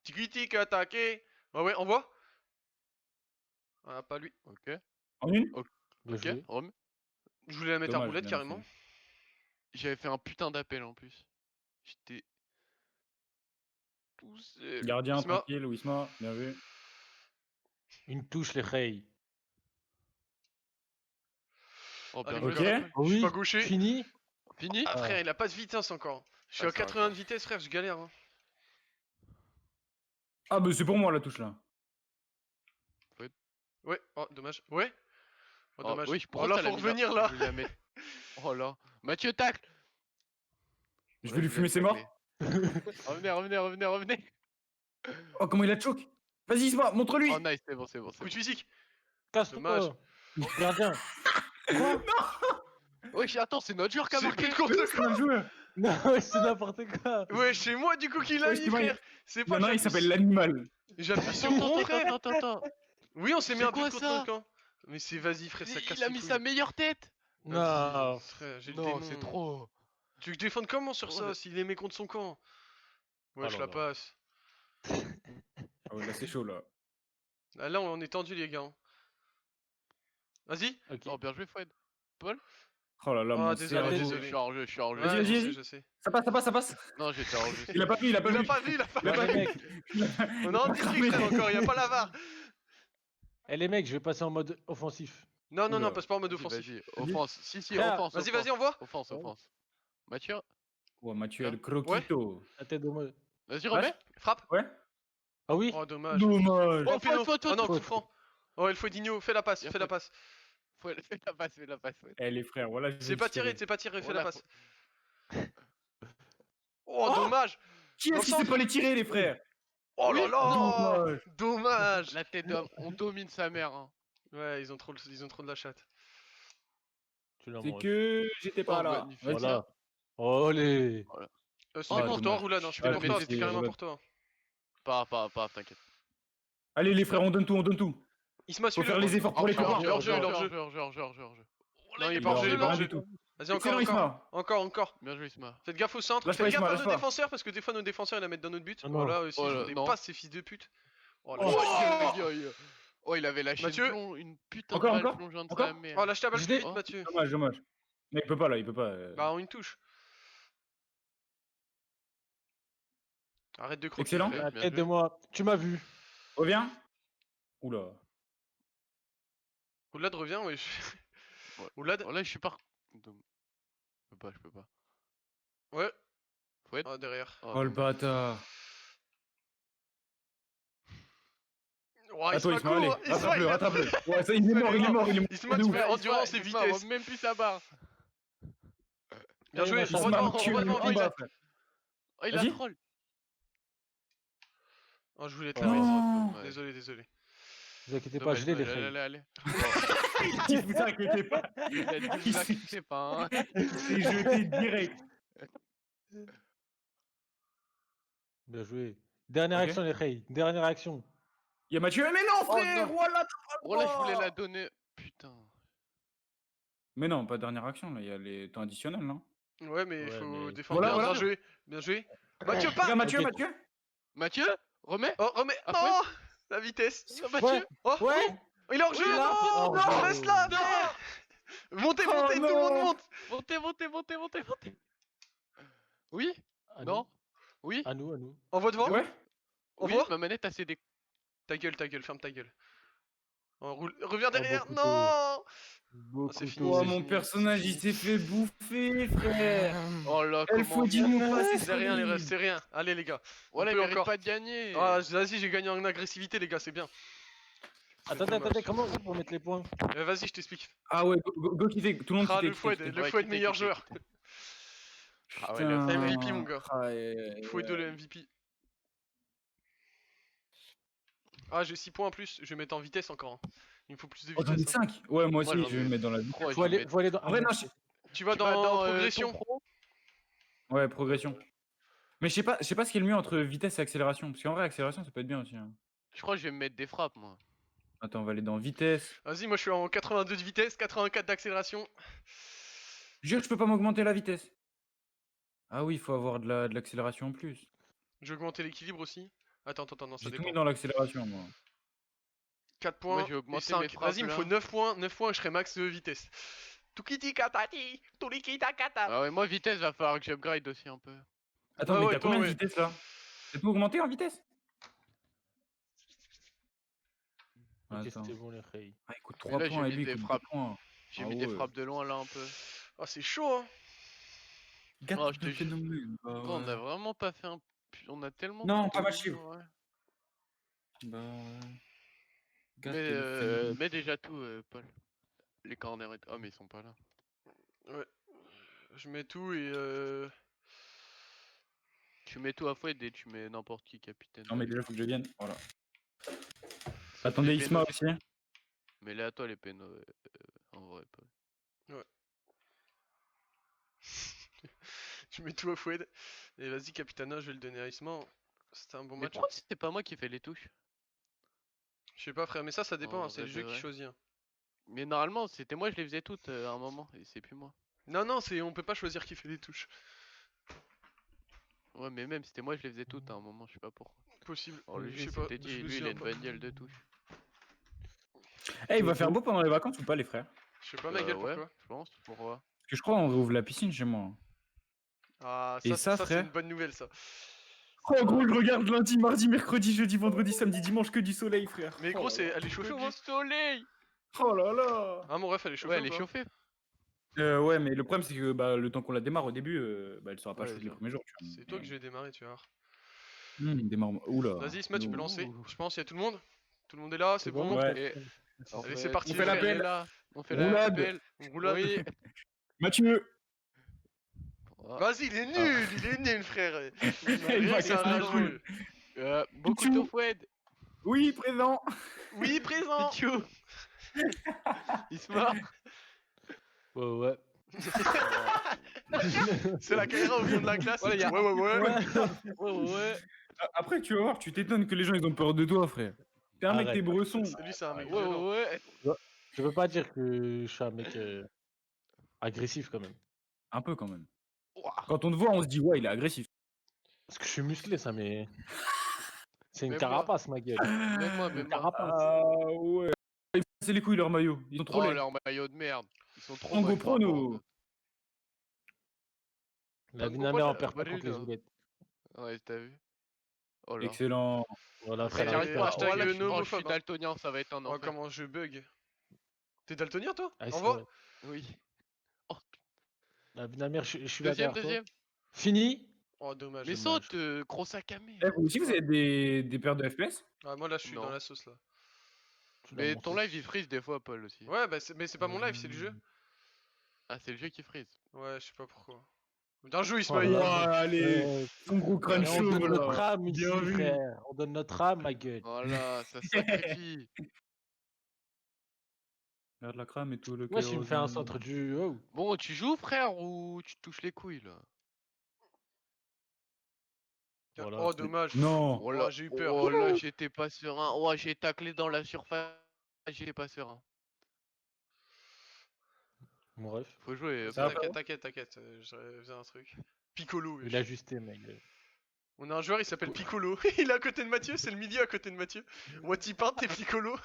Tiki-taka-take. Ah ouais, envoie. Ah, pas lui. Ok. En une? Bien Ok. joué. Rome. Je voulais la mettre à Dommage, roulette bien carrément. fait. J'avais fait un putain d'appel en plus. J'étais. Tout seul. Gardien, Isma. tranquille, Wisma, bien vu. Une touche, les reilles. Oh, bien Allez, joué, ok. bien joué. Je suis Oui. pas gaucher. Fini. Fini. Ah, frère, il a pas de vitesse encore. Je suis Ah, à ça va, 80 de vitesse, frère, je galère. Hein. Ah, bah c'est pour moi la touche là. Ouais, oh, dommage. Ouais. Oh, Oh, dommage. oui, Oh là, faut revenir là. Je vais la mettre. Oh là. Mathieu, tacle. Je Ouais, vais lui je fumer l'ai ses morts. taclé. Revenez. Oh, comment il a choke. Vas-y, Isma, montre-lui. Oh nice, c'est bon. Coup de physique. Casse-toi. Dommage. Gardien. Quoi? Wesh, attends, c'est notre joueur qui a C'est marqué. but contre C'est un joueur. Non, ouais, c'est n'importe quoi. Ouais, c'est moi du coup qui l'a Ouais, mis, c'est moi, frère. C'est Il y pas en a un, il j'appuie- s'appelle l'animal. J'appuie sur rond, frère. Attends. Oui, on s'est mis C'est un but quoi contre ça notre camp. Mais c'est vas-y, frère, ça casse Il a les mis couilles. sa meilleure tête. Non. Vas-y, frère, j'ai le Non, démon. c'est trop. Tu veux que je défende comment sur Oh, ça mais- s'il est mis contre son camp? Ouais, je Alors la là. passe. Ah ouais, là c'est chaud là. Ah, là, on est tendu, les gars. Vas-y. Ok. Oh, bien joué, Fred. Oh là là, Oh, mon désolé, cerveau. désolé. Je suis hors jeu, je suis hors jeu. Vas-y, Ouais, vas-y, je vas-y. sais, je sais. Ça passe. Non, j'étais hors jeu. Il a pas vu, il a pas Il vu. a pas vu, il a pas Il a vu. pas les vu. mecs, On est en direct, frère, encore, y'a pas la VAR. eh, les mecs, je vais passer en mode offensif. Non, non, non, Oula. passe pas en mode Vas-y, offensif. vas-y. Offense. Si, Frère, offense. Vas-y, vas-y, envoie. Offense. Mathieu, Oh, Mathieu Hein El Croquito. La tête de moi. vas-y, remets. Frappe. Ouais. Ah oui. Oh, dommage. Dommage. Oh, péno. faute, Oh non, faute. coup franc. Oh, il faut Digno, fais la passe, Bien fais la faute. passe. Fais la passe. Ouais. Eh les frères, voilà. je vais C'est pas le tirer. tiré, c'est pas tiré, fais Voilà, la passe. Oh, dommage. Qui Dans est-ce qui le sait centre. pas les tirer, les frères? Oh là là. Dommage. Dommage. La tête d'homme, on domine sa mère. Hein. Ouais, ils ont trop de la chatte. Tu l'as C'est mangé. que j'étais pas Oh, là. magnifique. Vas-y. Voilà. Olé. C'était Oh, pour toi, dommage. Roulade, hein, c'était Ah, pour mais toi, c'est c'était carrément Roulade. pour toi. Pas, t'inquiète. Allez les frères, on donne tout, on donne tout. Isma, Faut suis-le. faire les efforts pour les copains. Hors-jeu. Non, il est pas hors-jeu, il est pas Rien hors-jeu. du tout. Vas-y, encore, Excellent encore. Isma. Encore. Bien joué, Isma. Faites gaffe au centre, Lâche faites pas, gaffe Isma, à lâche nos pas. défenseurs parce que des fois nos défenseurs ils la mettent dans notre but. Ah non. Voilà aussi, Oh je là, voulais non. pas ces fils de pute. Oh la Oh. vache. Oh, il avait lâché Mathieu. une putain Encore, de balle encore plongeante de Encore sa mère. Oh, lâche ta balle Je plus l'ai- vite, Mathieu. Dommage, dommage. Mais il peut pas là, il peut pas. Bah, en une touche. Arrête de croquer. Excellent. frère. La bien tête joué. de moi. Tu m'as vu. Reviens. Oula. Roulade revient, wesh. Ouais. Roulade. Oh là, je suis pas. Je peux pas. Ouais. Fouette. Ah, derrière. Oh le bâtard. Oh, À toi Isma, Isma, allez. cours. Isma, Rattrape-le, il a- rattrape-le. Ouais, ça il est mort, il est mort, il est mort. Isma, de tu ouf. fais endurance et Isma, vitesse. on même plus sa barre. Bien joué, Isma, envoie devant, Isma, tu envoie devant. es Oh, il a- bas, frère. Oh, il a Vas-y. troll. Oh, je voulais te Oh. la mettre. Non. Ouais. Désolé. Ne vous inquiétez pas, je l'ai les frères. Allez. Il vous inquiétez pas. Il a dit, vous inquiétez pas. Hein. Il s'est jeté direct. Bien joué. Dernière Ok. action, les frères. Dernière action. Il y a Mathieu. Mais non, Oh, frère. non. Voilà. Oh là, je voulais la donner. Putain. Mais non, pas dernière action, là. Il y a les temps additionnels, non? Ouais, mais il Ouais, faut mais- défendre. Voilà, Bien voilà. joué. Bien joué. Mathieu, pas. Regarde Mathieu, Ok. Mathieu. Mathieu, remets. Oh, remets. Après. Non. La vitesse. Mathieu. Ouais. Oh, Ouais. oh, il est hors jeu. Oui, là. Non, Oh, non, non. reste là. frère. Montez, Oh, tout le monde non. monte. Montez. Oui. À Non. nous. Oui. À nous. Envoie devant. Ouais. Oui. Envoie. Ma manette a cédé. Ta gueule, ferme ta gueule. Reviens derrière. beaucoup Non. Beaucoup c'est fini, Oh, c'est mon fini, personnage, c'est il fini. s'est fait bouffer, frère. Oh là, Elle comment faut dire bien. nous passer C'est rien, les refs, c'est rien. Allez, les gars. Voilà, on il peut mérite encore. pas de gagner. Ah, vas-y, j'ai gagné en agressivité, les gars, c'est bien. Attendez, comment on fait pour mettre les points? Vas-y, je t'explique. Ah ouais, go quitter, tout le monde Ah, quitter. le Fouad, quitter. le Ouais, Fouad quittez, meilleur quittez, joueur. Ah ouais, Putain. là, MVP, mon gars. Ah, ouais. Fouad le MVP. Ah, j'ai 6 points en plus. Je vais mettre en vitesse encore. Hein. Il me faut plus de Oh, j'en ai vitesse. hein. 5. Ouais, moi aussi, Moi, j'en je vais ai me mettre dans la vie. Trois, Faut je vais aller, mettre- faut aller dans. En vrai, non, Tu vas Tu dans vas dans, progression. ton pro. Ouais, progression. Mais je sais pas ce qui est le mieux entre vitesse et accélération. Parce qu'en vrai, accélération, ça peut être bien aussi. Hein. Je crois que je vais me mettre des frappes, moi. Attends, on va aller dans vitesse. Vas-y, moi je suis en 82 de vitesse, 84 d'accélération. Je peux pas m'augmenter la vitesse. Ah oui, il faut avoir de l'accélération en plus. Je vais augmenter l'équilibre aussi. Attends, non, ça J'ai tout dépend. mis dans l'accélération, moi. 4 points Moi, j'ai et augmenté 5. mes frappes, Vas-y, il me là. faut 9 points et je serai max de vitesse. Tukiti katati, tuliki takata. Ah ouais, moi, vitesse, va falloir que j'upgrade aussi un peu. Attends, Ouais, mais ouais, t'as toi, combien ouais. de vitesse là T'as tout augmenté en vitesse? Ok, Attends. c'était bon, les frères. Ah, écoute, Mais 3 là, j'ai points et mis lui, des il coûte frappes. 2 points. J'ai Ah mis des ouais. frappes de loin, là, un peu. Ah, c'est chaud, hein. Oh, je te jure. phénomène. Bah, Quoi, on a ouais. vraiment pas fait un. On a tellement. Non, de pas match domination, libre. ouais. Bah, ouais. Gars, t'es le Mais, phénomène. mets déjà tout, Paul. Les corners et tout. Oh, mais ils sont pas là. Ouais. Je mets tout et Tu mets tout à Fouad et tu mets n'importe qui capitaine. Non, mais déjà, faut que je vienne. Voilà. Attendez, Les Isma pénaux. aussi. Mais là, à toi, les pénaux. En vrai, Paul. je mets tout à Fouad. Et vas-y, Capitana, je vais le donner à Isma. C'était un bon Mais match. pourquoi c'était pas moi qui fais les touches? Je sais pas, frère, mais ça dépend, En hein, c'est le vrai jeu de qui vrai. choisit. Hein. Mais normalement, c'était moi, je les faisais toutes à un moment, et c'est plus moi. Non, on peut pas choisir qui fait les touches. Ouais, mais même, c'était moi, je les faisais toutes à un moment, je sais pas pourquoi. Possible. Alors, le je jeu, sais pas. c'était dit, je me lui, il a souviens une pas. bagnole de touches. Eh, il va faire beau pendant les vacances ou pas, les frères? Je sais pas, ma gueule, Ouais, pourquoi. je pense, pourquoi? Parce que je crois qu'on réouvre la piscine chez moi. Ah, Et ça, c'est frère une bonne nouvelle, ça. Oh, gros, je regarde lundi, mardi, mercredi, jeudi, vendredi, samedi, dimanche, que du soleil, frère. Mais gros, elle est chauffée ou Que pas du soleil! Oh là là. Ah, mon ref, elle est chauffée Ouais, ou elle est pas chauffée. Ouais, mais le problème, c'est que bah, le temps qu'on la démarre au début, bah, elle sera pas Ouais, chaude les je- premiers jours. Tu vois. C'est toi que je vais démarrer, tu vas voir. Démarre. Oula. Vas-y, Isma, tu peux Ouh. lancer. Je pense, il y a tout le monde. Tout le monde est là, c'est bon. Ouais. Et... Allez, c'est parti, on fait les l'appel. frères. Là. On fait Roulade. l'appel. On roulade. Oui. Mathieu. Vas-y, il est nul, frère. Il va C'est un casser le rageux. Beaucoup Pichou. de Fouad. Oui, présent. Oui, présent. Pichou. Isma. Ouais. C'est la caméra au fond de la classe. Voilà, y a- Ouais. Après, tu vas voir, tu t'étonnes que les gens ils ont peur de toi, frère. T'es un mec, Arrête. t'es bresson. Lui, c'est un mec Ouais, violent. ouais. Je veux pas dire que je suis un mec agressif quand même. Un peu quand même. Ouah. Quand on te voit, on se dit, ouais, il est agressif. Parce que je suis musclé, ça, mais. C'est une Même carapace, ma gueule. Même moi, Une même moi. carapace. Ah ouais. Ils c'est les couilles leur maillot. Ils sont trop Oh, laids. leur maillot de merde. Ils sont trop Tango moches par rapport aux Prono. autres. La vie de Tango ma mère en Paul, perd pas Paul, contre les là. oulettes. Ouais, t'as vu. Oh là. Excellent. Voilà, Après, frère. y a- J'arrive pas. hashtag Oh là, je no je homophobe, suis hein. daltonien, ça va être un Oh, enfer. comment je bug. T'es daltonien, toi? Ah, c'est Envoie. vrai. Oui. Oh, La vie de ma mère, je suis deuxième, là derrière toi. deuxième. Fini. Oh, dommage. Mais dommage. saute, gros sac à main. Eh, vous aussi, vous avez des paires de FPS? Ah, moi, là, je suis Non. dans la sauce, là. Tu l'as Mais mon ton sauce. live il freeze des fois, Paul aussi. Ouais, bah, mais c'est pas mon live, c'est le jeu. Ah, c'est le jeu qui freeze. Ouais, je sais pas pourquoi. Bien joué, Oh Ismail. là Ouais, là. allez. Ton gros crâne Et on chaud, donne notre là. âme ici, Bien vu. frère. On donne notre âme, ma gueule. Voilà, ça sacrifie. Regarde la crame et tout le Wesh, il me fait un kérosène. centre du. Oh. Bon, tu joues, frère, ou tu te touches les couilles là? Voilà. Oh, dommage. Non. Oh là, j'ai eu peur. oh là, j'étais pas serein. Oh, j'ai taclé dans la surface. J'étais pas serein. Mon ref. Faut jouer. Ça va, T'inquiète, je faisais un truc. Piccolo, Il wesh. a ajusté, mec. On a un joueur, il s'appelle Piccolo. Il est à côté de Mathieu, c'est le milieu à côté de Mathieu. Moi, t'y peins, t'es Piccolo.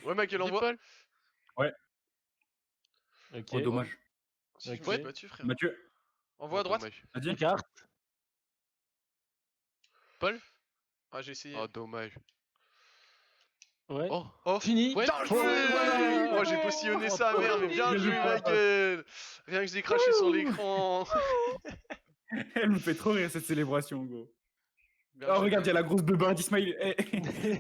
Ouais, mec, il Dis, envoie. Paul. Ok. Oh, dommage. Si je Ok. me suis battu, frère. Mathieu, Envoie à droite. Dommage. vas-y. Carte. Paul. Ah, j'ai essayé. Oh, dommage. Ouais. Oh. Oh, Fini. Ouais. bien joué. Ouais. Oh, j'ai postillonné sa Oh, mère, mais bien bien joué, joué, ma Paul. gueule. Rien que j'ai craché sur l'écran. Elle me fait trop rire cette célébration, gros. Bien Oh, joué, regarde, il y a bien la grosse de barbe d'Ismail.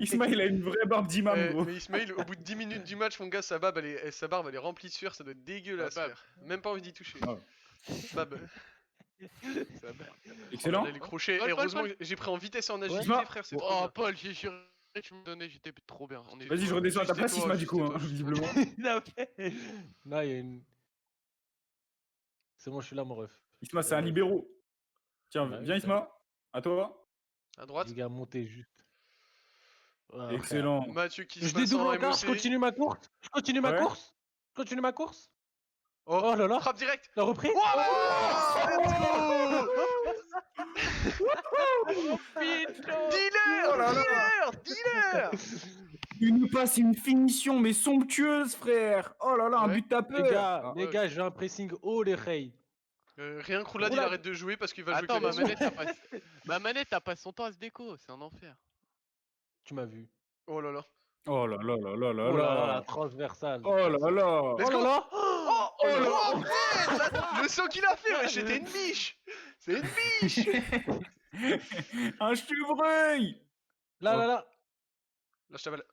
Ismail a une vraie barbe d'imam, joué. gros. Mais Ismail, au bout de 10 minutes du match, mon gars, sa barbe, elle est remplie de sueur, ça doit être dégueulasse, Sa barbe. frère. Même pas envie d'y toucher. Ah. Bab. Ça va. Excellent. Oh là là, les crochets. Paul, Et Paul, heureusement, Paul. j'ai pris en vitesse et en agilité, Isma. frère, c'est Oh, trop bien. Paul, j'ai juré que tu me donnais, j'étais trop bien. On est Vas-y, je redescends à ta Juste place, toi, Isma, du juste coup, toi, hein, juste visiblement. Il a fait. Non, il y a une. C'est bon, je suis là, mon ref. Isma, c'est un libéraux. Tiens, Bah oui, viens, ça Isma. À toi. À droite. Les gars, montez juste. Ah, frère. Excellent. Mathieu qui Je se passe dédouble en encore, je MOC. continue ma course. Je continue ma Ouais. course. Je continue ma course. Oh, Oh là là. frappe direct. La reprise. Oh, let's go. Dealer, Oh là là. dealer. Il nous passe une finition, mais somptueuse, frère. Oh là là, un Ouais. but tapeur. Les gars, Ah, les gars, j'ai un pressing haut, les reilles. Rien que Roulade, il Roulade. arrête de jouer parce qu'il va Attends, jouer que les ma manette a pas son temps à se déco, c'est un enfer. Tu m'as vu. Oh là là. Oh là là là là là Oh là là, la là. transversale. Oh là là. Let's Oh go. là là. Oh là là. Le saut qu'il a fait, ouais, c'était une biche. C'est une biche. Un chevreuil. Là, Oh. là, là. Là, je t'avale.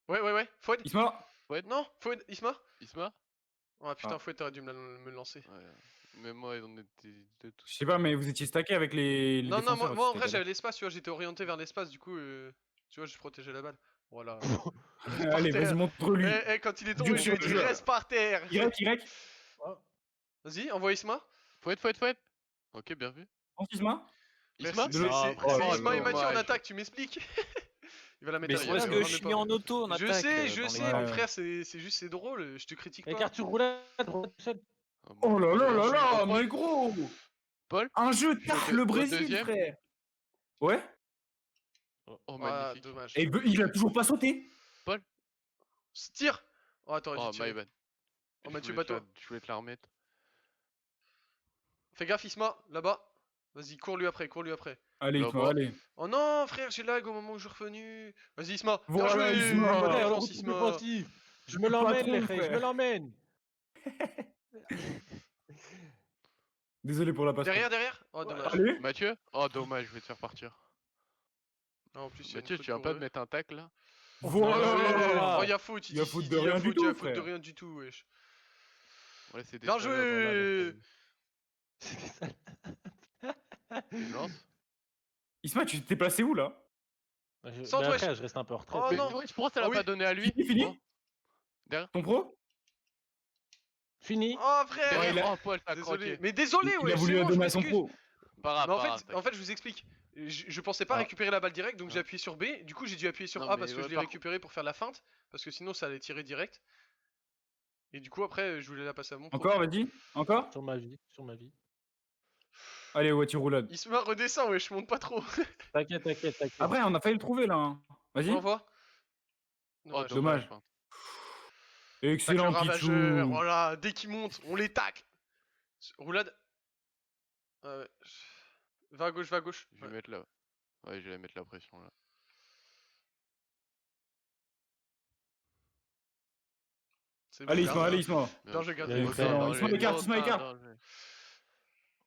Ouais. Fouad. Isma. Non, Fouad, Isma. Isma? Oh putain, Ah. Fouad, t'aurais dû me le lancer. Ouais. Même moi, on était deux tous. Je sais pas, mais vous étiez stacké avec les Non, défenseurs, moi en c'était vrai, galère. j'avais l'espace, tu vois, j'étais orienté vers l'espace, du coup, tu vois, je protégeais la balle. Voilà. Allez, terre. vas-y, montre-lui. Quand il est Dieu tombé, je lui ai que dit je- reste par terre. Y. Vas-y, envoie Isma. Fouette. Ok, bien vu. Pense Isma. Isma? C'est Ah, oh, Isma et non, Mathieu en dommage. attaque, tu m'expliques. Il va la mettre Mais à c'est rien, parce il que va je même suis pas. en auto en attaque. Je sais, Ouais, mais ouais. frère, c'est juste, c'est drôle, je te critique Et pas. Arthur Roulade, seul. Oh là là là là, Paul. mais gros. Paul? Un jeu Je tarte vais le au Brésil, deuxième. frère. Ouais. Oh, Ah, magnifique. dommage. Et il a toujours pas sauté. Tire. Oh, t'aurais dû Oh, tirer. my bad. Oh, Mathieu, Je voulais te bats-toi. la- Je voulais te la remettre. Fais gaffe, Isma, là-bas. Vas-y, cours lui après. Allez, Là-bas. Isma, allez. Oh non, frère, j'ai lag au moment où je suis revenu. Vas-y, Isma. Bien Voilà, joué. Isma. Bonne Frère, défense, le Isma. défensif. Je me Le l'emmène, patron, les reilles, je frère. me l'emmène. Désolé pour la passe. Derrière. Oh, dommage. Allez. Mathieu? Oh, dommage, je vais te faire partir. Ah, en plus, il y a une Mathieu, faute tu viens pour pas eux. de mettre un tacle là? Voilà. Oh, y'a faute, Y a faute de rien du tout, y'a faute frère. de rien du tout, wesh. Ouais, c'est des Bien salauds. joué. C'était ça. Tu lances? Isma, tu t'es placé où là? Centre, Mais wesh. après, je reste un peu en retraite. Oh Mais non. ouais, pourquoi ça Ah l'a oui. pas donné à lui? Fini. Oh, derrière. Ton pro Fini. Oh frère. Ouais, il a- Oh, Paul, t'as Désolé. croqué. Mais désolé, Il ouais. a voulu c'est la bon, je donner à son m'excuse. pro. Pas grave, Mais pas grave, en fait, je vous explique. Je pensais pas Ah. récupérer la balle direct, donc j'ai Ah. appuyé sur B. Du coup, j'ai dû appuyer sur Non, A mais parce que ouais, je l'ai par récupéré pour faire la feinte. Parce que sinon, ça allait tirer direct. Et du coup, après, je voulais la passer à mon pro. Encore, vas-y. Encore Sur ma vie, sur ma vie. Allez, ouais, tu roulades. Il se met redescend, ouais, je monte pas trop. T'inquiète, t'inquiète, t'inquiète. Après, on a failli le trouver là. hein. Vas-y. On l'envoie. Oh, Dommage. enfin. Excellent, Tacle ravageur, Pichou. voilà, dès qu'il monte, on les tacle. Roulade. Ah ouais. Va à gauche, va à gauche. Je vais mettre là. Ouais, je vais mettre la pression là. C'est bon, Allez, garde. Isma, allez, Isma. Bien joué, garde. Bien Aucun fait. Excellent. danger. Isma, écarte, Isma, Aucun écarte. danger.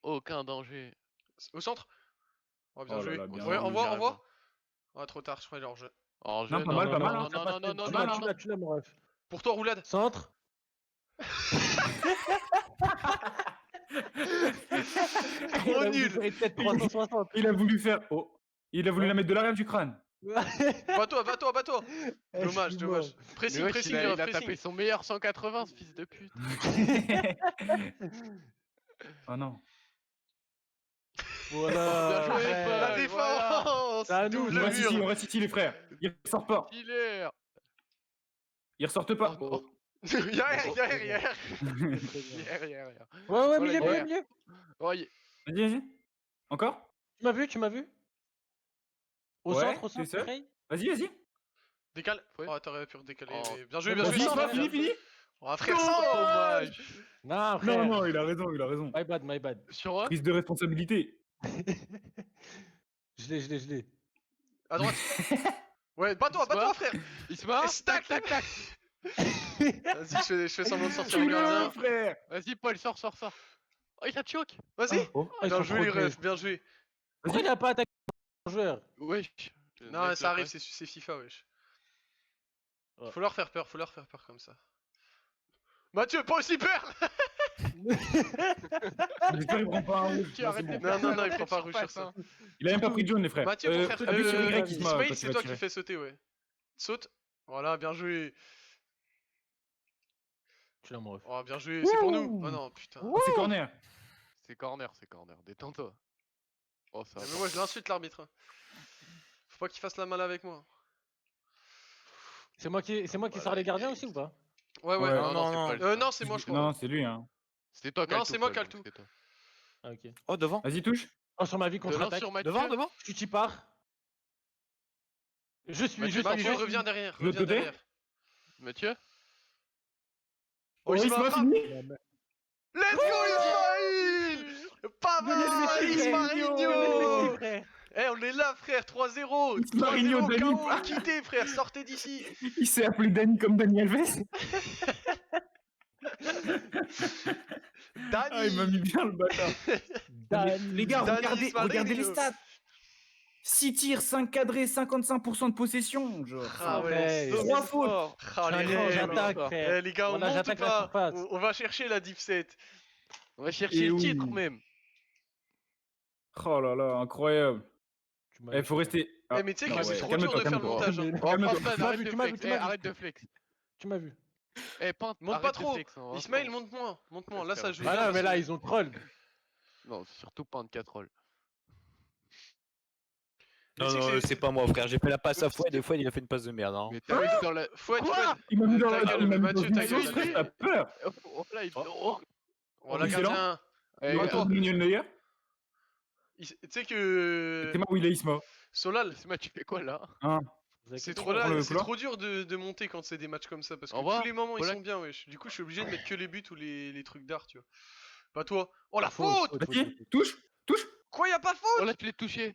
Aucun danger. Au centre. Oh, bien Oh là joué. là, bien Ouais, joué. envoie, Carrément. envoie. Ah, trop tard, je crois, genre. Oh, Non, pas mal, pas mal, hein. Non, non, non, non, Tu non, l'as, non, tu non. l'as, tu l'as, mon ref. Pour toi, roulade. Centre. Trop nul. Peut-être 360. Il a voulu faire. Oh. Il a voulu la mettre de l'arrière du crâne. Bats-toi, bats-toi, bats-toi. Eh, je Dommage, suis dommage. mort. Mais Pressing, wesh, pressing, il a Viraf, tapé pressing. son meilleur 180, ce fils de pute. Oh non. Voilà. Bien joué, frère. La Paul. défense. C'est à nous, Double On mur. reste ici, les frères. Ils ressortent pas. Killer. Ils ressortent pas. Oh, Hier, hier, hier. Hier. Ouais, ouais, Oh, milieu, la milieu, guerre. milieu. Oh, Vas-y, vas-y. Encore Tu m'as vu, tu m'as vu. Au Ouais, centre, tu sais. Ray. Vas-y, vas-y. Décale. Ouais. Oh, t'aurais pu redécaler. Oh. Mais bien joué, bien Vas-y, joué. Vas-y, Centre. Isma, fini, fini. Oh, frère, Non. centre. dommage. Non, frère. Non, non, il a raison, il a raison. My bad, my bad. Sur moi? Prise de responsabilité. Je l'ai. À droite. Ouais, bats-toi, bats-toi, frère. Il se bat? Et stack. Tac, tac. Vas-y, je fais semblant de sortir le Tu gardien. l'as, frère. Vas-y, Paul, sors. Oh, il a choke. Vas-y. Oh. Ah, ils Bien sont joué, les trop refs, bien joué. Pourquoi il a pas attaqué le joueur? Wesh. Non, ça arrive, c'est FIFA, wesh. Ouais. Faut leur faire peur comme ça. Mathieu, pas aussi peur. J'espère qu'il prend pas un rouge. Tu Non, arrêtes c'est de bon. Non, non, non, il faire prend pas la rouge sur surface, ça. hein. Il a même pas pris de jaune, les frères. Mathieu, pour faire appuie sur Y, Isma, Ismail, quand c'est tu vas toi qui tirer. fais sauter, ouais. Saute. Voilà, bien joué. Tu l'as, mon ref. Oh, bien joué, c'est pour nous. Ouh. Oh non, putain. Oh, c'est corner. C'est corner. Détends-toi. Oh, ça va. Mais moi, je l'insulte, l'arbitre. hein. Faut pas qu'il fasse la malle avec moi. C'est moi qui sors les gardiens aussi ou pas? Ouais, ouais. Ouais. Non, c'est pas le- Non, c'est moi, je crois. Non, c'est lui, hein. C'était toi, Non, Kaltou, c'est moi, Paul, Kaltou. donc c'était toi. Ah, ok. Oh, devant. Vas-y, touche. Oh, sur ma vie, Devant contre-attaque. sur Mathieu. Devant. Tu t'y pars. Je suis, Mathieu, je Mathieu, suis. reviens derrière. De l'autre Reviens côté derrière. Mathieu? Oh, Isma, Isma, fini. Let's go, Ismail. Pas mal, Ismarinho. Eh, on est là, frère, 3-0. Ismarinho, 3-0, Dani. KO, quittez, frère, sortez d'ici. Il s'est appelé Dani comme Dani Alves. Dani. Ah, il m'a mis bien le bâtard. Les gars, Dani regardez Ismarinho. les stats. 6 tirs, 5 cadrés, 55% de possession. Genre. Ah ouais, Ouais, Trois fautes. Ah, les Allez, refs. j'attaque, Eh, frère. les gars, on Voilà, monte ou j'attaque la pas surface. On va chercher la div 7. On va chercher Et le oui. titre même. Oh là là, incroyable. Tu m'as Il vu, faut rester. Eh, mais tu sais non, que c'est ouais, trop dur de faire le calme-toi. montage. hein. Oh, Calme-toi. Fran, Tu m'as arrête vu, de tu m'as vu, flex. tu m'as vu. Arrête de flex. Tu m'as vu. Eh, Pinte, Monte arrête pas de trop. flex, hein, Ismail, franchement. monte-moi. Monte-moi. Là, Laisse ça faire. joue. Ah bien, non, mais là, parce ils ont troll. Non, c'est surtout Pinte 4 rolls. Mais Non, tu sais non, que c'est pas moi, frère. J'ai fait la passe à Fouad et Fouad il a fait une passe de merde. Hein. Mais t'as vu dans la. Fouad, Quoi Fouad. Il m'a mis dans Ta la gueule, il m'a mis dans Mathieu, une ta gueule, sauce, ta frère, gueule. t'as peur. Oh là, il. Oh. Voilà, Excellent. gardien. Eh, Toi, toi. Mignon Neuer. Tu sais que. T'es où il est Isma. Solal, Isma, tu fais quoi là? Hein. c'est Trop trop Pour le là, c'est couloir. trop dur de monter quand c'est des matchs comme ça parce que Au revoir. tous les moments ils Voilà. sont bien, wesh. Du coup, je suis obligé de mettre que les buts ou les trucs d'art, tu vois. Pas toi. Oh la faute. Vas-y, touche. Quoi, y a pas faute? Oh là, tu l'as touché.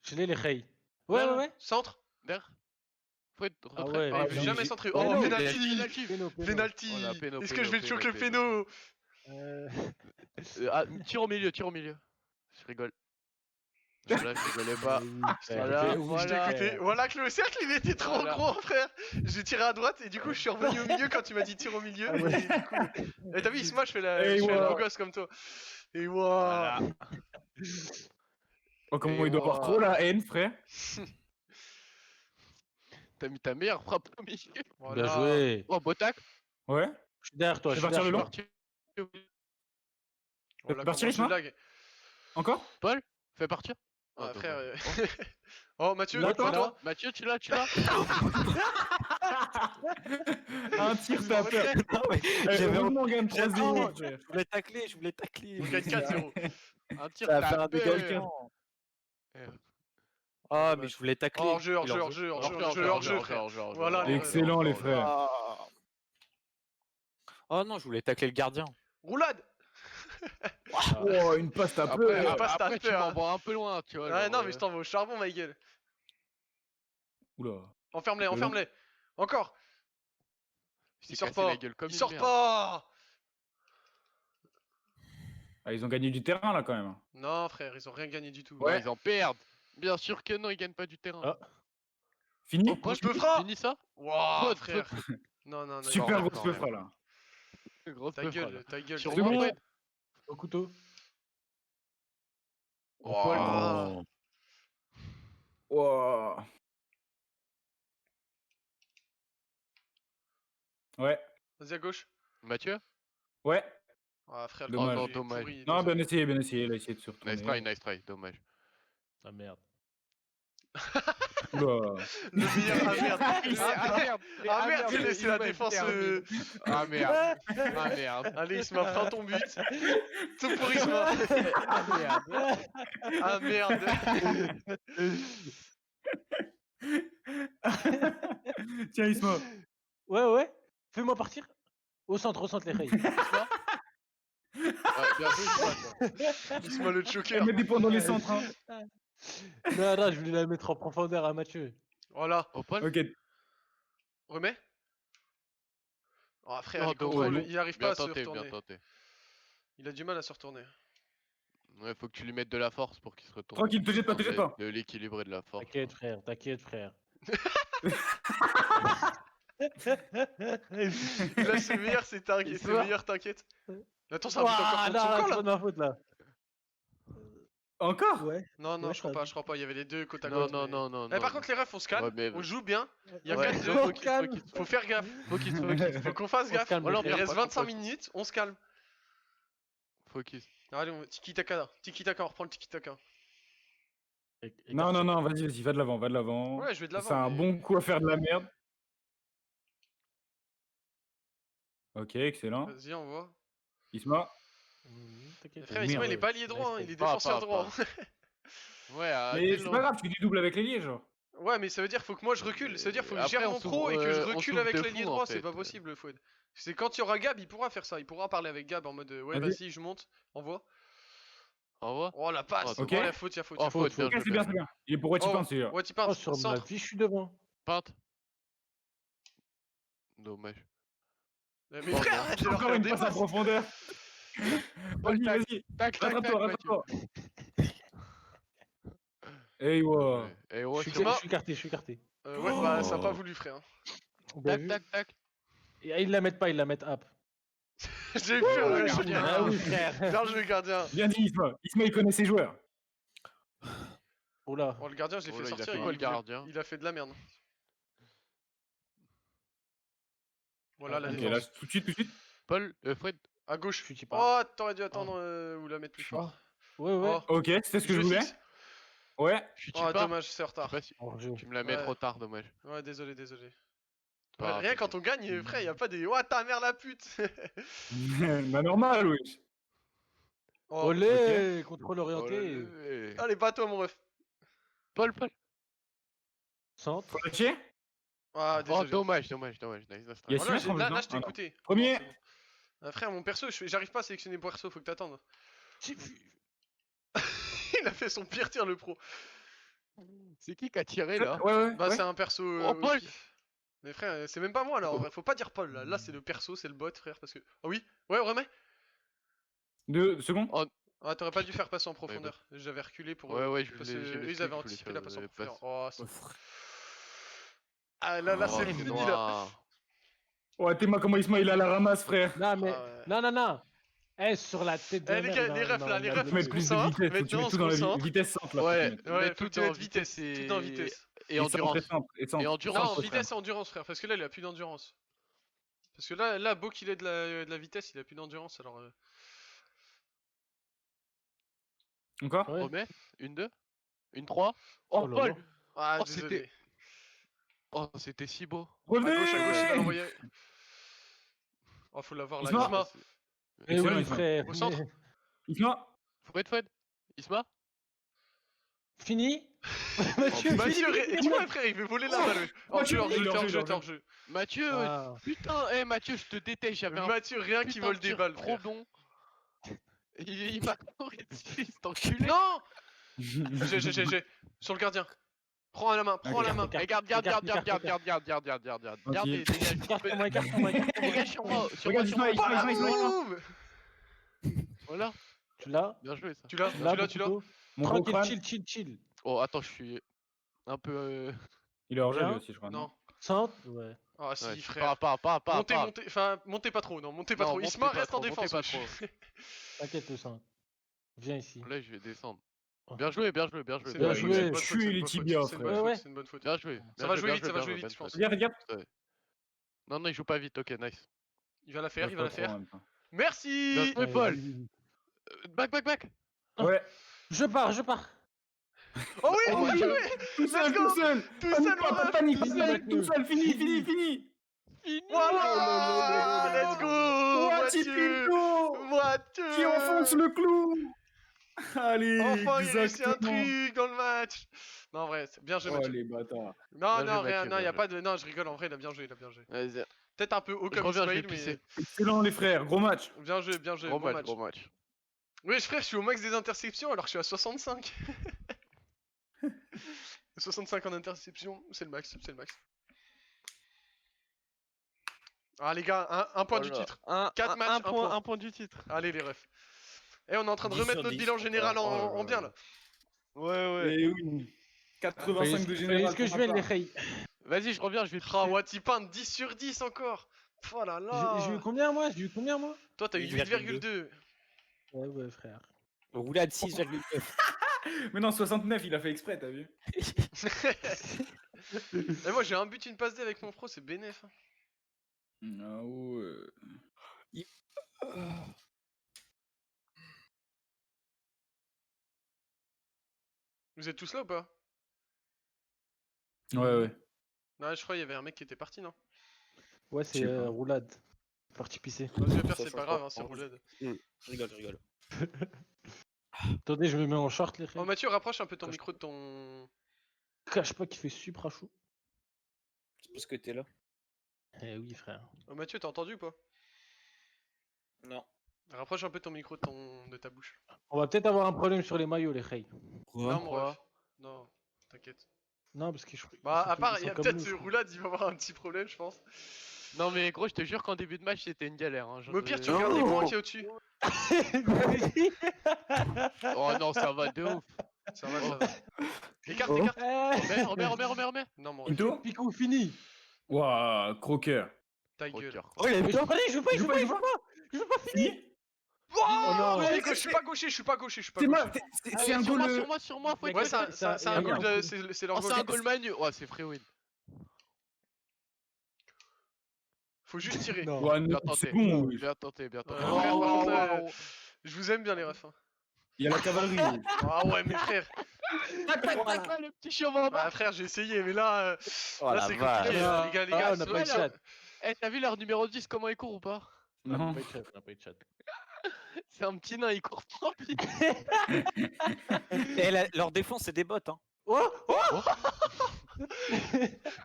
Je l'ai les Ray. Ouais, Là, ouais, ouais. Centre. Derrière. Fouad, Ah retrait. ouais, Ah, ouais, il veut bien jamais joué. centrer. Ouais, Oh, non, penalty. Péno, péno. Penalty. Oh, la péno, Est-ce que je vais le péno, choquer le péno. péno? Ah, tire au milieu. Je rigole. Voilà, je rigolais pas. Voilà, Je voilà. t'ai écouté. Voilà que le cercle il était trop Voilà. gros, frère. J'ai tiré à droite et du coup je suis revenu au milieu quand tu m'as dit tire au milieu. Ah ouais. Et du coup, et t'as vu, Isma, je fais la, Et je fais le voilà. beau gosse comme toi. Et waouh. Voilà. Oh, Et comment il doit avoir voilà. trop la haine, frère. T'as mis ta meilleure frappe au milieu. Voilà. Bien joué. Oh, beau tac. Ouais. Je suis derrière toi, Fais je suis partir le derrière long. toi. Voilà Partir, comment je Isma lag. Encore? Paul, fais partir. Ouais, Ah, frère. dommage. Oh, Mathieu, Là, toi, toi toi. Mathieu, tu l'as, tu l'as. Un tir, t'as peur. Non, mais Eh, j'avais heureusement, on gagne j'avais 3-0. envie, je voulais tacler, je voulais tacler. On gagne 4-0. Un tir, Ça va faire un t'as peur. dégagement. Eh, Ah, mais dommage. je voulais tacler. Oh, hors-jeu, Il hors-jeu, est hors-jeu, hors-jeu, hors-jeu, hors-jeu, hors-jeu, frère. hors-jeu, Voilà, hors-jeu, les Excellent, les frères. Ah. Oh non, je voulais tacler le gardien. Roulade. Oh, une passe, t'as Après, peur. passe, t'as après tu peur, hein. m'envoies un peu loin, tu vois. Ouais, genre, non, mais je t'envoie au charbon, ma gueule. Oula. Enferme-les, Le long. enferme-les. Encore. s'est Il sort cassé pas. la gueule comme Il une sort merde. pas. Ah, ils ont gagné du terrain, là, quand même. Non, frère, ils ont rien gagné du tout. Ouais, ils en perdent. Bien sûr que non, ils gagnent pas du terrain. Ah. Fini? Oh, Paul, je peux frappe. Finis ça. Waouh, Faute, frère. faute. Non, non, non. Super non, grosse non, feufra, là. Grosse Ta meuf, gueule, là. ta gueule. Sur ta moi, gueule. Fred. Au couteau. Waouh. Wow. Ouais. Vas-y à gauche. Mathieu. Ouais. Ah, frère, Dommage. le Oh, jeu est dommage. pourri, Non, désolé. bien essayé, il a essayé de se retourner. Nice try, dommage. Ah merde. Oula. Le meilleur, ah merde. merde. Ah merde, j'ai laissé la défense. Ah merde. Ah merde. Allez, Isma, prends ton but. Tout pour Isma. Ah merde. Ah merde. Tiens, Isma. Ouais, ouais. Fais-moi partir. Au centre les rails. Ouais, bien joué, Isma, toi. Isma le choker. Mettre des points dans les centres, hein. Non, non, je voulais la mettre en profondeur à Mathieu. Voilà. Oh, Paul. Ok. Remets. Oh, frère, Oh, les contrôles, dommage. il arrive pas Bien à se tenté, bien retourner. tenté. Il a du mal à se retourner. Ouais, faut que tu lui mettes de la force pour qu'il se retourne. Tranquille, te jette pas, te jette pas. De l'équilibre et de la force. T'inquiète, frère, t'inquiète, frère. Là, c'est meilleur, c'est t'inquiète. C'est meilleur, t'inquiète. Attends, ça va encore Ouah, contre son non, camp, c'est là. pas de ma faute là. Encore? Ouais. Non, non, Ouais, je crois ça pas, je crois pas. Il y avait les deux côte à Non, côte. non, mais- non, non. Eh, par contre, les refs, on se calme. Ouais, mais- On joue bien. Il y a Ouais, 4-2. on se calme. Faut faire gaffe. Focus, Faut qu'on fasse On se gaffe. calme, Voilà, les il gars. reste Pas 25 trop minutes, on se calme. Focus. Allez, tiki taka. Tiki taka, on reprend le tiki taka. Non, vas-y, va de l'avant, va de l'avant. Ouais, je vais de l'avant. C'est un mais- bon coup à faire de la merde. Ok, excellent. Vas-y, on voit. Isma. T'inquiète. Frère, Isma, il est Merde. pas lié droit, hein, il est Pas, défenseur pas, droit. Ouais, Mais c'est pas grave, tu fais du double avec l'ailier, genre. Ouais, mais ça veut dire faut que moi je recule. Ça veut dire faut que je Après, gère on mon s'ouvre, pro et que je on recule s'ouvre avec de l'ailier fou, en droit. C'est fait. pas possible, Fouad. C'est quand il y aura Gab, il pourra faire ça. Il pourra parler avec Gab en mode ouais, Vas-y. vas-y, je monte. Envoie. Au revoir. Oh la passe. Oh, ok. Oh la faute, y'a faute. Oh, Y'a faute. faute, bien Ok, joué, c'est bien, c'est bien. Il est pour Watty Pants, celui-là. Ouais, tu Oh, parles. sur ma Centre. vie, je suis devant. Peinte. Dommage. Mais Oh, frère, non. arrête de leur Encore faire une des passe en passes. profondeur. Vas-y, tac. vas-y. Tac, tac, tac, Rattrape-toi, Mathieu. rattrape-toi. Hey, wow. Eh, Je ouais, suis sur moi. écarté, je suis écarté. Ouais, bah ça a pas voulu, frère. Bien Tac, vu. tac, tac. Et ils la mettent pas, ils la mettent up. J'ai vu un gardien. Ah oui, frère. Bien joué, gardien. Bien dit, Isma. Isma, il connaît ses joueurs. Oula. Oh, le gardien, je l'ai Oh fait là, il a sortir. fait quoi, le gardien? Il a fait de la merde. Voilà la Ok, défense. là, tout de suite. Paul, Fred. À gauche. Je suis pas. Oh, t'aurais dû attendre ou la mettre plus fort. Ouais, ouais. Oh, Ok, c'est ce que je jeu voulais. fixe. Ouais. Je suis Oh, pas. dommage, c'est en Je sais retard. pas si En jeu. tu me la mets Ouais. trop tard, dommage. Ouais, désolé, désolé. Pas Ouais, grave, rien quand on gagne, frère, y a pas des. Oh, ta mère la pute. Bah, normal, oui. Oh, Olé, contrôle Oh, orienté. le- allez, bats-toi, mon ref. Paul. Centre. Faut lâcher. Ah, Oh, désolé. dommage. Nice Yes. try. Voilà, Sinon, là, non, je t'ai non. écouté. Premier. C'est bon. Ah, frère, mon perso, j'arrive pas à sélectionner mon perso, faut que t'attendes. Il a fait son pire tir, le pro. C'est qui a tiré là? Ouais. Bah, c'est un perso. Oh, au Paul. pif. Mais frère, c'est même pas moi là, en vrai, faut pas dire Paul là. Là, c'est le perso, c'est le bot, frère, parce que. Ah oui. Ouais, on remet. 2 secondes. Ah, t'aurais pas dû faire passer en profondeur. J'avais reculé pour. Ouais, je parce voulais- que j'ai eux, laissé, ils avaient je voulais anticipé faire la passe en la profondeur. passe. Oh, ah là, Oh, c'est fini là. noir. Ouais, t'es moi comment Isma il a la ramasse, frère. Non, mais. Ah, ouais. Non. Eh, sur la tête de Eh, la les mère, gars, il les m'a- refs, il là, m'a- les il m'a refs, Faut mettre plus de concentre. vitesse. Faut que tu Maintenant, mettes on tout se dans la concentre. vitesse centre là. Ouais, faut que tu mettes. Ouais, mais faut tout que tu en mettes vitesse, vitesse et. tout en vitesse. Et endurance. Et centre. Et Non, endurance. frère. vitesse et endurance, frère, parce que là, il a plus d'endurance. Parce que là, beau qu'il ait de la vitesse, il a plus d'endurance, alors... Encore Ouais. Remets. Une 2. Une 3. Oh, Oh là Paul. là. Ah, Oh, désolé. Oh, c'était si beau. À gauche, il va Revenez l'envoyer. Oh, faut l'avoir là. Isma. Isma. Eh Excellent, oui, Isma. frère. Au centre. Isma. Fouet. Isma. Fini Mathieu, dis-moi, frère, il veut voler la balle. Mathieu, Hors-jeu, il est hors-jeu, hors-jeu. hors-jeu. Mathieu. Ah. Putain, Mathieu, je te déteste. J'avais un Mathieu, rien qui putain vole de des tir balles, trop frère. bon. Il m'a couru dessus, cet enculé. Non. J'ai. Sur le gardien. Prends à la main, prends à la main. Eh, garde. Écarte. Regardez, dégage. Écarte-moi, écarte-moi. Dégage sur moi. Regarde, Isma, Voilà, Isma. boum. Voilà. Tu l'as Bien joué ça. Tu l'as, Tu l'as, mon tu l'as. couteau Mon gros Tranquille, crâne. chill. Oh, attends, je suis un peu. Il est hors jeu Bien. lui aussi, je crois. Non. Centre, ouais. Ah, Ouais, si, je suis frère. pas. Montez pas trop, non, montez pas Non, trop. montez Isma, pas reste en trop, montez défense. pas wesh. trop. T'inquiète, le centre. Viens ici. Là, je vais descendre. Oh. Bien joué. C'est Bien une bonne joué. faute, c'est une bonne Tue faute, c'est une les bonne tibias, faute, c'est une bonne frère. faute, Ouais, c'est une bonne faute. Bien joué. Ça va jouer vite, ça va jouer vite, je pense. Regarde. Non, il joue pas vite, ok, nice. Il va la faire, il va la faire. Bien Merci. Bien joué, Paul. Back. Ouais. Je pars. Oh oui, Oh mon bien Dieu. joué. Tout seul, go. tout seul. Tout seul, Pas mon de panique, Fini, tout seul. Fini. Fini. Voilà. Let's go, Mathieu. Mathieu. Qui enfonce le clou. Allez, Enfin, il a réussi un exactement. truc dans le match. Non, en vrai, c'est bien joué, Oh Mathieu. les bâtards. Non, Bien non, joué, rien, Mathieu, non, y a bien pas de. Non, je rigole, en vrai, il a bien joué, Vas-y. Peut-être un peu haut Je comme reviens, je vais Ismail, mais. pisser. Excellent les frères, gros match. Bien joué, Gros bon match. match. Wesh, frère, je suis au max des interceptions alors que je suis à 65. 65 en interception, c'est le max, Ah, les gars, un point du Voilà. titre. Un 4 matchs, un point. un point du titre. Allez, les refs. Et on est en train de 10 remettre sur notre 10, bilan général encore. en bien là. Ouais. Et oui. 85 de général. Est-ce que je pour vais ma les part. rayer Vas-y, je reviens, je vais te Ah, Watipan, 10 sur 10 encore. Oh là là. J'ai eu combien moi Toi, t'as eu 8,2. Ouais, frère. Roulade 6,9. Mais non, 69, il a fait exprès, t'as vu? Et moi, j'ai un but, une passe D avec mon pro, c'est bénéf. Ah ouais. Vous êtes tous là ou pas? Ouais. Non, je crois qu'il y avait un mec qui était parti, non? Ouais, Je c'est sais pas. roulade. Parti pisser. Vas-y, père, Ça c'est change pas grave, pas. hein, c'est roulade. Je rigole. Attendez, je me mets en short les Oh, rays. Mathieu, rapproche un peu ton Cache micro de ton. Cache pas qu'il fait super chaud. C'est parce que t'es là. Eh oui, frère. Oh, Mathieu, t'as entendu ou pas? Non. Rapproche un peu ton micro de ta bouche. On va peut-être avoir un problème sur les maillots, les rays. Non, mon ref. Non, t'inquiète. Non, parce que je. Bah, ils à sont part, tous- il ils y a sont comme peut-être nous, ce je crois. roulade, il va avoir un petit problème, je pense. Non, mais gros, je te jure qu'en début de match, c'était une galère. Hein. Mais au pire, tu regardes les points qu'il y a au-dessus. Oh non, ça va de ouf. Ça va, ça va. Écarte, Oh. écarte. Remets. Non, mon ref. Pinto? Picou fini. Waouh, croqueur. Ta Gros gueule. cœur. Oh, il a je veux pas finir. Oh non. non, je suis pas gaucher. C'est moi, c'est un goal. Sur moi, faut Ouais, c'est un goal de. C'est leur Oh, c'est goal. un goal manu. Ouais, c'est free win. Faut juste tirer. Non. Ouais, Bien non, c'est tenté. bon, oui. Bien tenté. Ouais, frère, par contre, là, je vous aime bien, les refs. hein. Il y a la cavalerie. Ah ouais, mes frères. Le petit chemin. Bah, frère, j'ai essayé, mais là. Oh Là, la c'est vache. compliqué, les gars. Ah, on n'a c'est pas eu de vrai, chat. Eh, t'as vu leur numéro 10 comment il court ou pas? Non. On n'a pas eu de chat. C'est un petit nain, il court trop vite. Et leur défense, c'est des bots. Hein. Oh,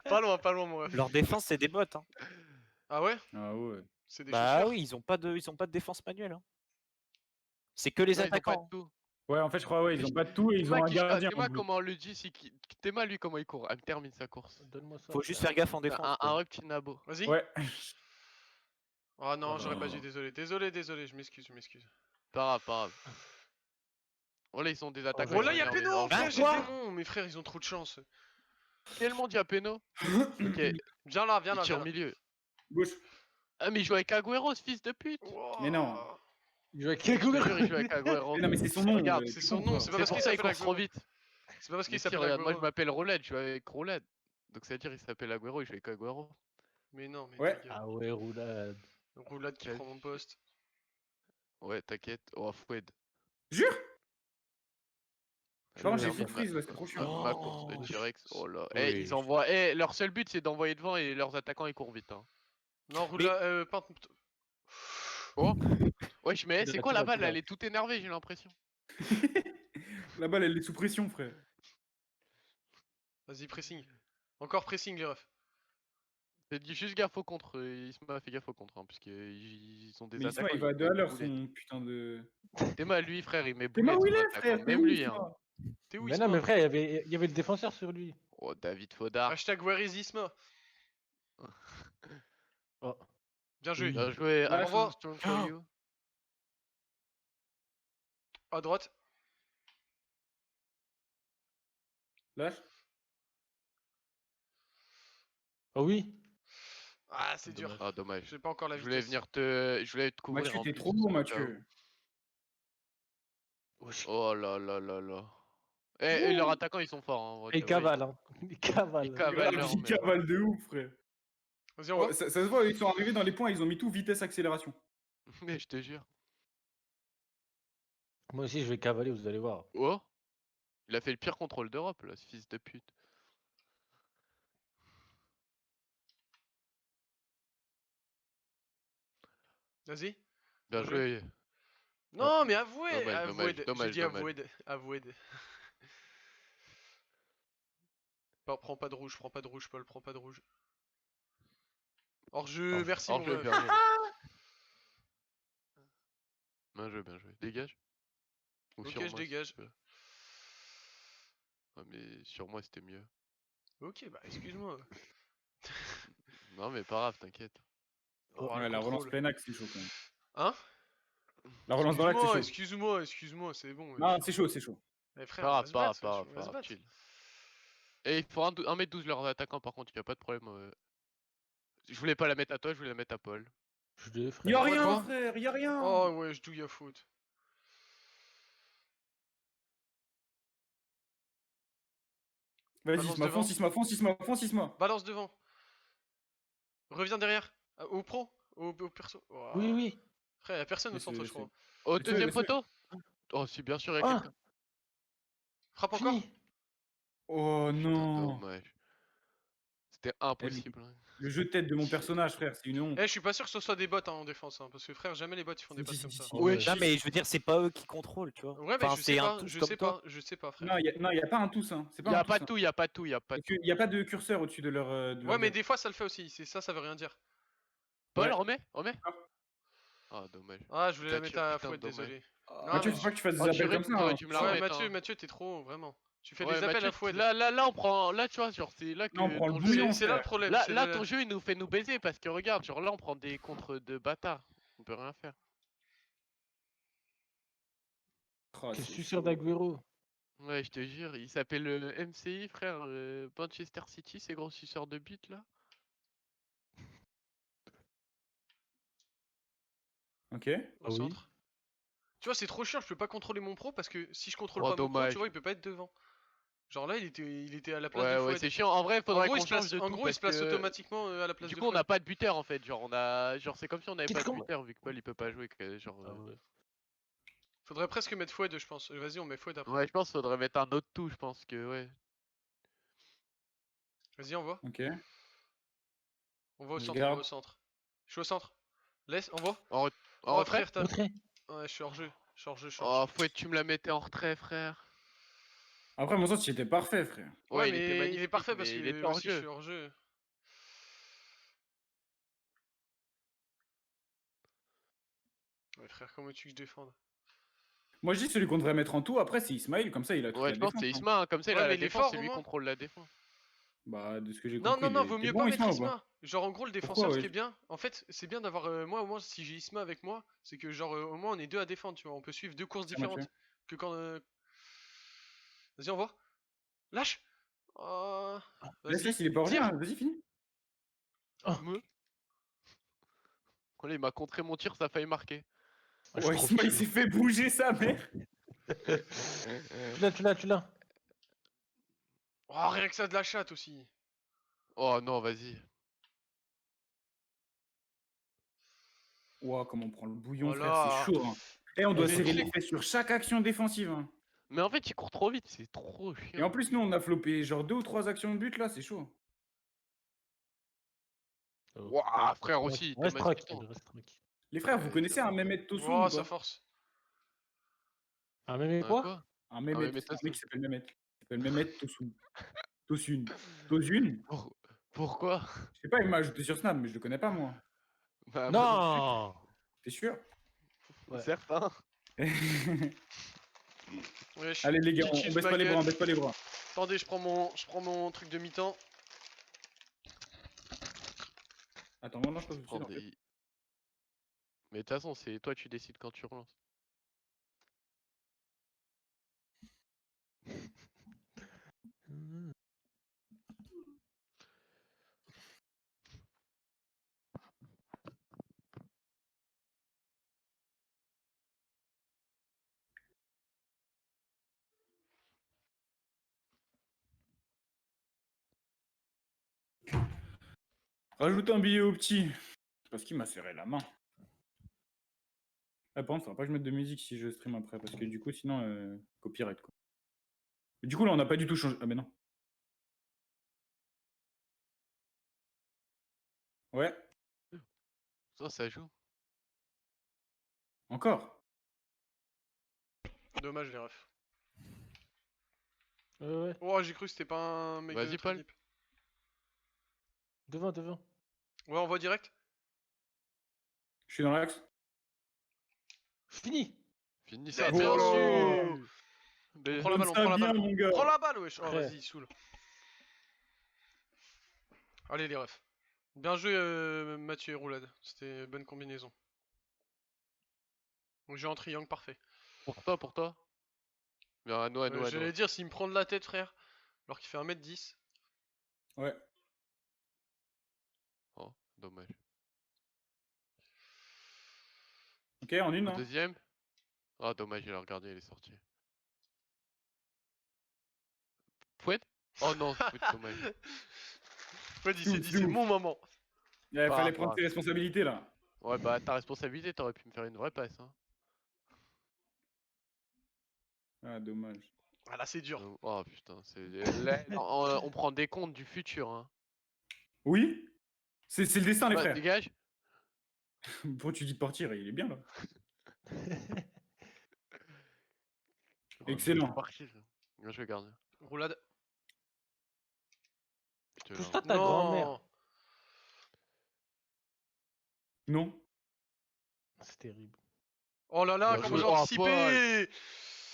Pas loin, mon ref. Leur défense, c'est des bots. Hein. Ah ouais? Ah ouais. C'est des Bah chaussures. oui, ils ont pas de défense manuelle. Hein. C'est que les Ouais, ils ont pas attaquants. de tout. Ouais, en fait, je crois, ouais, ils ont pas de tout et ils ont un gardien. Dis-moi en bleu. comment le 10, Théma lui comment il court. Elle termine sa course. Donne-moi ça. Faut juste faire gaffe en défense. Un quoi. vrai petit nabo. Vas-y. Ouais. Oh non, j'aurais pas Oh. dû, désolé, je m'excuse. Pas grave. Oh là, ils sont des attaquants. Oh ils là, sont y'a énervés. Péno, Alors, frère, j'ai quoi démon. Mes frères, ils ont trop de chance. Quel monde il y a Péno? Ok, Viens là, il tire au milieu. Gauche. Ah, mais il joue avec Agüero, ce fils de pute. Mais non. Il joue avec Je te jure, il joue avec Agüero. Mais non, mais c'est son nom. Regarde, c'est son nom, c'est pas C'est parce pour qu'il ça qu'il s'appelle court trop vite. C'est pas parce qu'il Mais si, s'appelle regarde, moi je Agüero. m'appelle Roulette, je joue avec Roulette. Donc ça veut dire il s'appelle Agüero, il joue avec Agüero. Mais non, mais Ouais. ta gueule. Ah ouais, roulade. Roulade qui Vas-y. prend mon poste. Ouais, t'inquiète. Oh, Foued. Jure. Allez, Par contre, j'ai merde, plus de freeze là, c'est trop chiant. ma course de Oh, T-Rex. Oh là. oui, Eh, ils envoient. Eh, leur seul but c'est d'envoyer devant et leurs attaquants ils courent vite. Hein. Non, roulade. Oh. Wesh, mais c'est Tu quoi l'as, la tu balle là? l'as. Elle est toute énervée, j'ai l'impression. La balle, elle est sous pression, frère. Vas-y, pressing. Encore pressing, les refs. Faites juste gaffe au contre. Isma fait gaffe au contre. Hein, puisqu'ils ont des Mais Isma, attaquants. il va à 2 à mettent l'heure, boulet. son putain de. T'es mal, lui, frère, il met T'es boulet où il son est, attaquant. frère? T'es Même où, lui, hein. Isma? T'es où, Mais Isma? non, mais frère, il y avait le défenseur sur lui. Oh, David Fodar. Hashtag where is Isma? Oh. Bien joué. Bien joué. Là, I'm au revoir. so strong for you. À droite. Lâche. Oh oui. Ah, c'est dur. Ah, dommage. J'ai pas encore la Je voulais vitesse. venir te. Je voulais te couvrir. Mathieu, en t'es plus, trop beau, au cas Mathieu. Wesh. où. Oh là là là là. Et leurs attaquants ils sont forts. Hein, en vrai, Et il de vrai, cavale, hein. Il cavale. Il cavale. leur Il merde. cavale de ouf, frère. Vas-y, on Oh, va. ça se voit, ils sont arrivés dans les points, ils ont mis tout vitesse accélération. Mais je te jure. Moi aussi, je vais cavaler, vous allez voir. Oh. Il a fait le pire contrôle d'Europe là, ce fils de pute. Vas-y. Bien Ouais. joué. Non, mais avouez. Dommage, Avouez. J'ai dommage, dit dommage. avouez. Prends pas de rouge, Paul, prends pas de rouge. Hors jeu, Hors- merci Hors mon jeu, ref. bien joué. Bien joué, bien joué. Dégage. Ou Ok, sur je moi, si dégage. tu veux. Ouais, mais sur moi c'était mieux. Ok, bah excuse-moi. Non mais pas grave, t'inquiète. Oh, Ouais, le la relance contrôle. plein axe, c'est chaud quand même. Hein? La relance dans l'axe, c'est chaud. Excuse-moi, c'est bon. Non, c'est chaud, c'est chaud. Eh, frère, Pas on va grave, se pas battre, grave, wesh, on va se battre. chill. Et il faut 1m12 leurs attaquants par contre, y a pas de problème. Je voulais pas la mettre à toi, je voulais la mettre à Paul. Je suis frère. Y'a Quoi, rien, quoi frère, y'a rien. Oh ouais, je douille à faute. Vas-y, Balance Isma, devant. fonce, Isma. Balance devant. Reviens derrière. Au pro. Au perso. Oh. Oui, oui. Frère, y'a personne au Laisse-le, centre, je crois. Au Laisse-le, deuxième laisse-le. poteau. Oh si, bien sûr, y'a Ah. quelqu'un. Frappe encore. Fini. Oh Putain, non. dommage. C'était impossible. Hein. Le jeu de tête de mon personnage, frère, c'est une honte. Eh, je suis pas sûr que ce soit des bots hein, en défense, hein, parce que frère, jamais les bots ils font des Si, passes si, comme si, ça. si. Ouais. Non, mais je veux dire, c'est pas eux qui contrôlent, tu vois. Ouais, mais Enfin, je c'est sais un pas, tous je comme sais toi. pas, je sais pas, frère. Non, y a pas un tous, hein. C'est pas Y'a un pas tous, tout, y'a pas tout, y'a pas hein. tout. Y a pas de curseur au-dessus de leur. Ouais, mais des fois ça le fait aussi, c'est ça, ça veut rien dire. Paul, Ouais. remets. Ah. Ah, dommage. Ah, je voulais la Putain, mettre à putain, fouette, dommage. désolé. Mathieu, mais faut pas que tu fasses des Oh, appels comme ça. t'aurais Hein. dû me la Ouais, remettre. Mathieu, t'es trop, vraiment. Tu fais Ouais, des appels Mathieu, à fouette. là, on prend. Là, tu vois, genre, c'est là que. Là, on prend le ton jeu- bouillon, C'est là le frère. problème. Là, c'est là, le- ton jeu, il nous fait nous baiser parce que regarde, genre là, on prend des contres de bâtards. On peut rien faire. Oh, Quel c'est suceur chaud. d'Aguero. Ouais, je te jure, il s'appelle MCI, frère. Manchester City, ces gros suceurs de bite là. Ok. Au Ah oui. centre. Tu vois, c'est trop chiant, je peux pas contrôler mon pro parce que si je contrôle Oh, pas mon pro, dommage. tu vois, il peut pas être devant. Genre là, il était à la place Ouais, de ouais, Fouad. c'est chiant. En vrai, En faudrait gros, qu'on change de en tout gros, il se parce place que automatiquement à la place du de coup, on Fouad. n'a pas de buteur en fait. Genre, genre, c'est comme si on avait Qu'est-ce pas de qu'on- buteur vu que Paul il peut pas jouer. Genre, Ah ouais. Faudrait presque mettre Fouad, je pense. Vas-y, on met Fouad après. ouais, je pense qu'il faudrait mettre un autre tout. Je pense que ouais. Vas-y, on voit. Ok. On va au Je centre, garde. on va au centre. Je suis au centre. Laisse, on voit. En Oh, retrait. frère, t'as- Retrait. Ouais, je suis hors jeu. Je suis hors jeu, je suis hors Oh, faut que tu me la mettais en retrait, frère. Après, mon sens, j'étais parfait, frère. jeu. Ouais, il était mais il magnifique, est parfait parce mais il que était hors aussi je jeu. suis hors jeu. Ouais, frère, comment veux-tu que je défende? Moi, je dis celui qu'on devrait mettre en tout. Après, c'est Ismail, comme ça, il a toute Ouais, la je pense que c'est défense, hein. Isma. Hein. Comme ça, il Ouais, a mais la il est défense, fort, c'est au lui qui moins. contrôle la défense. Bah, de ce que j'ai Non, compris. non, non, il vaut était mieux bon, pas mettre ou pas Isma. Genre, en gros, le défenseur, Pourquoi, ce qui est ouais. bien, en fait, c'est bien d'avoir. Moi, au moins, si j'ai Isma avec moi, c'est que, genre, au moins, on est deux à défendre, tu vois. On peut suivre deux courses Ça marche, différentes. Que quand. Vas-y, on voit. Lâche. Oh. Laisse, Vas-y. il est pas hors jeu, Tire. hein. Vas-y, finis. Me. Quand il m'a contré mon tir, ça a failli marquer. Ah, je Ouais, suis trop Ismail petit. s'est fait bouger sa mère. Tu l'as. Oh, rien que ça de la chatte aussi. Oh non, vas-y. Ouah, comment on prend le bouillon, Oh frère, c'est là. chaud. Hein. Et on doit Mais serrer les trop. fesses sur chaque action défensive. Hein. Mais en fait, il court trop vite, c'est trop Et en chiant. plus, nous, on a flopé genre 2 ou 3 actions de but là, c'est chaud. Oh. Ouah, frère aussi, Reste Thomas tranquille, Piton. reste tranquille. Les frères, vous Ouais, connaissez ça un va. Mehmet Tosun Oh, ou ça pas? force. Ah, mais Hein, quoi? quoi? Un Mehmet, Mehmet c'est un Tosun. mec qui s'appelle Mehmet. Il s'appelle Mehmet Tosun. Tosun. Tosun? Pourquoi? Je sais pas, il m'a ajouté sur Snap, mais je le connais pas moi. Bah, moi non plus. Non! T'es sûr? Ouais. Certain. Wesh. Allez les gars, Petite on chips, baisse ma pas les bras, gueule. on baisse pas les bras. Attendez, je prends mon truc de mi-temps. Attends, moi non, je passe au-dessus. Prendre en fait. des- Mais de toute façon, c'est toi tu décides quand tu relances. Rajoute un billet au petit. Parce qu'il m'a serré la main. Ah, par contre, faudra pas que je mette de musique si je stream après, parce que du coup, sinon, copyright quoi. Mais du coup, là, on n'a pas du tout changé. Ah, mais non. Ouais, Ça joue. encore. Dommage, les refs. Ouais. Oh, j'ai cru que c'était pas un mec Vas-y, de très Paul. deep. Devant, devant. Ouais, on voit direct. Je suis dans l'axe. Fini! Finis ça, Let's bien go. sûr. On Mais- prend la balle, Donne on ça prend la bien, balle. mon gars. Prends la balle, wesh. Oh, Frère. vas-y, saoule. Allez, les refs. Bien joué, Mathieu et Roulade. C'était bonne combinaison. Donc j'ai en triangle parfait. Pour toi. Bien, à nous, à nous, à nous. J'allais dire, s'il me prend de la tête, frère, alors qu'il fait 1m10. Ouais. Oh, dommage. Ok, en une, Au hein. deuxième. Ah, dommage, il a regardé, il est sorti. Fouette. Oh non, Fouette, dommage. Ouais, il s'est dit, c'est Ouf. mon moment. Il Pas fallait grave, prendre pas ses responsabilités là. Ouais, bah, ta responsabilité, t'aurais pu me faire une vraie passe. Hein. Ah, dommage. Ah là, c'est dur. Oh putain, c'est. Là, on prend des comptes du futur. Hein. Oui. C'est le destin, les Bah, frères. dégage. Pourquoi tu dis de partir? Il est bien là. Excellent. Partir. Bien joué, gardien. Roulade. Putain, Pousse-toi ta grand-mère. Non. Non. C'est terrible. Oh là là, Bien comment joué. j'ai Oh, anticipé.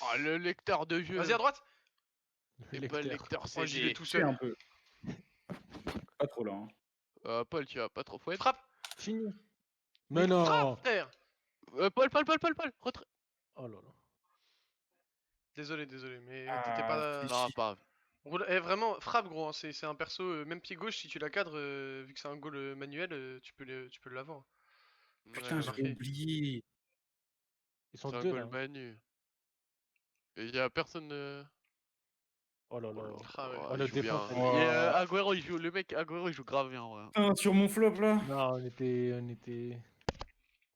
Oh, le lecteur de jeu. Vas-y, à droite. Et pas le lecteur Oh, j'y vais CD. tout C'est un seul. peu. Pas trop là. Hein. Paul, tu vas pas trop fouette. Frappe. Fini. Mais non! Frappe, frère. Paul, retrait. Oh là là. Désolé, mais Ah, t'étais pas. si. Non, pas grave. Vraiment, frappe, gros. Hein, c'est un perso, même pied gauche, si tu la cadres, vu que c'est un goal manuel, tu peux l'avoir. Putain, Ouais, j'avais marqué. oublié. Ils sont c'est un deux goal là. manu. Et y a personne. Oh là là. Ah ouais. Oh, le il joue bien. défense. Oh. Agüero, il joue. Le mec, Agüero, il joue grave bien. Ouais. Putain, sur mon flop là. Non, on était.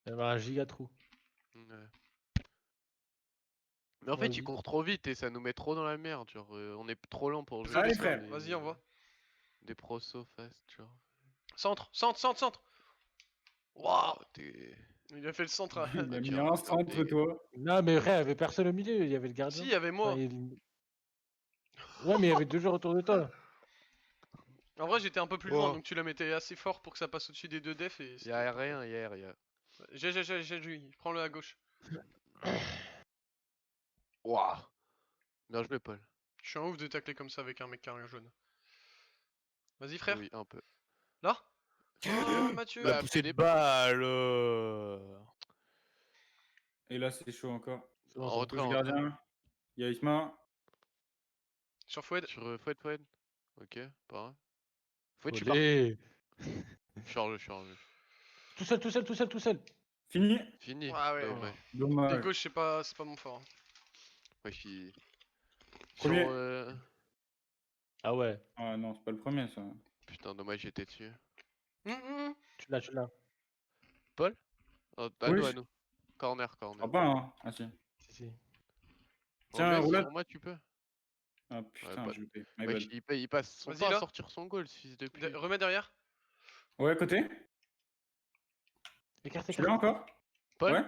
Il y avait un giga trou. Ouais. Mais en fait, il Vas-y. court trop vite et ça nous met trop dans la merde. Genre, on est trop lent pour jouer. Allez, comme frère. des- Vas-y, envoie. Des pros so fast, genre. Centre. Waouh. T'es. Il a fait le centre. à- Il a mis tiens, un centre, des- toi. Non, mais frère, il y avait personne au milieu. Il y avait le Si, gardien. il y avait moi. Enfin, Ouais, mais il y avait deux joueurs autour de toi. En vrai, j'étais un peu plus loin, Oh. donc tu la mettais assez fort pour que ça passe au-dessus des deux defs. Et Y'a rien, y'a rien. J'ai lui. Prends-le à gauche. Waouh. Bien joué, Paul. Je suis un ouf de tacler comme ça avec un mec qui a un jaune. Vas-y, frère. Oui, un peu. Là. Oh, Mathieu. Bah, poussée de des- balle. Et là, c'est chaud encore. C'est bon, En c'est bon. retrait, Gauche en gardien. Il y a Isma. Sur Foued. Sur Fouette. Ok, pas grave. Fouette, je suis Olé. chargé. Tout seul. Fini. Fini. Ah ouais. Dommage. Les Dommage. gauches, c'est pas mon fort. Hein. Ouais, je suis. Premier. Sur, Ah ouais, Ah non, c'est pas le premier ça. Putain, dommage, j'étais dessus. tu l'as, tu l'as. Paul? Oh, à Oui, nous, à nous. Corner, je corner. crois pas, hein. Ah si. Si, si. Tiens, Remets, roulade. sur moi, tu peux. Ah Ouais, putain, pas... j'ai loupé. My Wesh, bad. il passe son Vas-y, temps à là. sortir son goal, ce fils de pute. Remets derrière. Ouais, à côté. Écarte, Tu l'as écarte. encore? Paul? Ouais.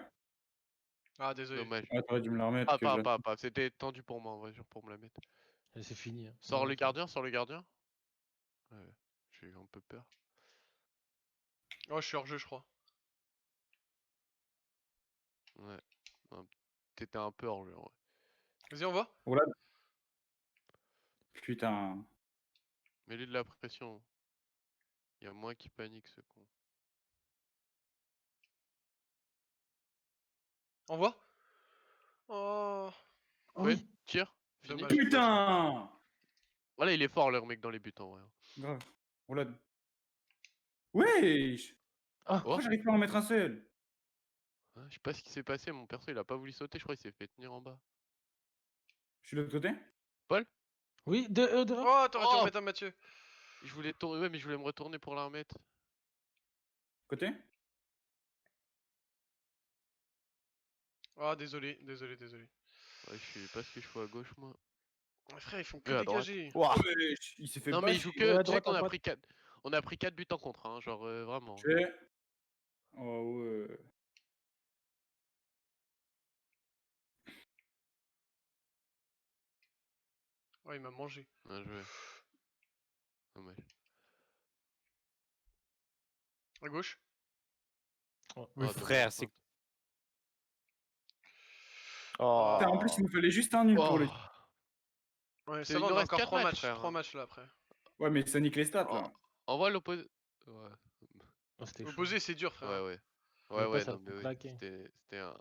Ah, désolé. Dommage. Ah, t'aurais dû me la remettre. Ah, Que je la... pas. C'était tendu pour moi, en vrai, genre, pour me la mettre. C'est fini. Hein. Sors le gardien, sors le gardien. Ouais, j'ai eu un peu peur. Oh, je suis hors jeu, je crois. Ouais. T'étais un peu hors jeu, ouais. Vas-y, on va. Roulade. Putain. Mets-lui de la pression. Il y a moins qui panique, ce con. On va. Oh. Oh Ouais, oui. tire. Fini. Dommage. Putain. Voilà, il est fort, le mec dans les buts, en vrai. Grave. Roulade. Wesh. Ah, Oh, Pourquoi j'arrive pas à en mettre un seul? je sais pas ce qui s'est passé, mon perso, il a pas voulu sauter, je crois qu'il s'est fait tenir en bas. Je suis de l'autre côté? oui, devant. Oh, t'aurais dû Oh remettre un Mathieu. Je voulais tourner, ouais, mais je voulais me retourner pour la remettre. Côté? Ah, désolé. Ouais, je suis pas ce que je fais à gauche, moi. Ouais, frère, ils font que À droite. dégager. Ouah. Wesh. Il s'est fait Non, mais il joue bâcher. que. à Tu sais droite, qu'on à a droite. pris 4. On a pris 4 buts en contre, hein, genre vraiment. Ok. Oh ouais. Oh, il m'a mangé. Bien joué. Dommage. À gauche. Oh, Mais Ah, dommage, frère, par c'est. contre. Oh. Putain, en plus, il nous fallait juste un nul pour lui. Ouais, C'est- ça va, il on nous a reste encore 4 3 matchs, matchs. frère, 3 hein. matchs là après. Ouais, mais ça nique les stats là. Envoie l'opposé. Ouais. oh, c'était chaud. Opposé, c'est dur, frère. Ouais, ouais. Mais Ouais, pas, ouais, ça non, peut mais oui. claquer. C'était un.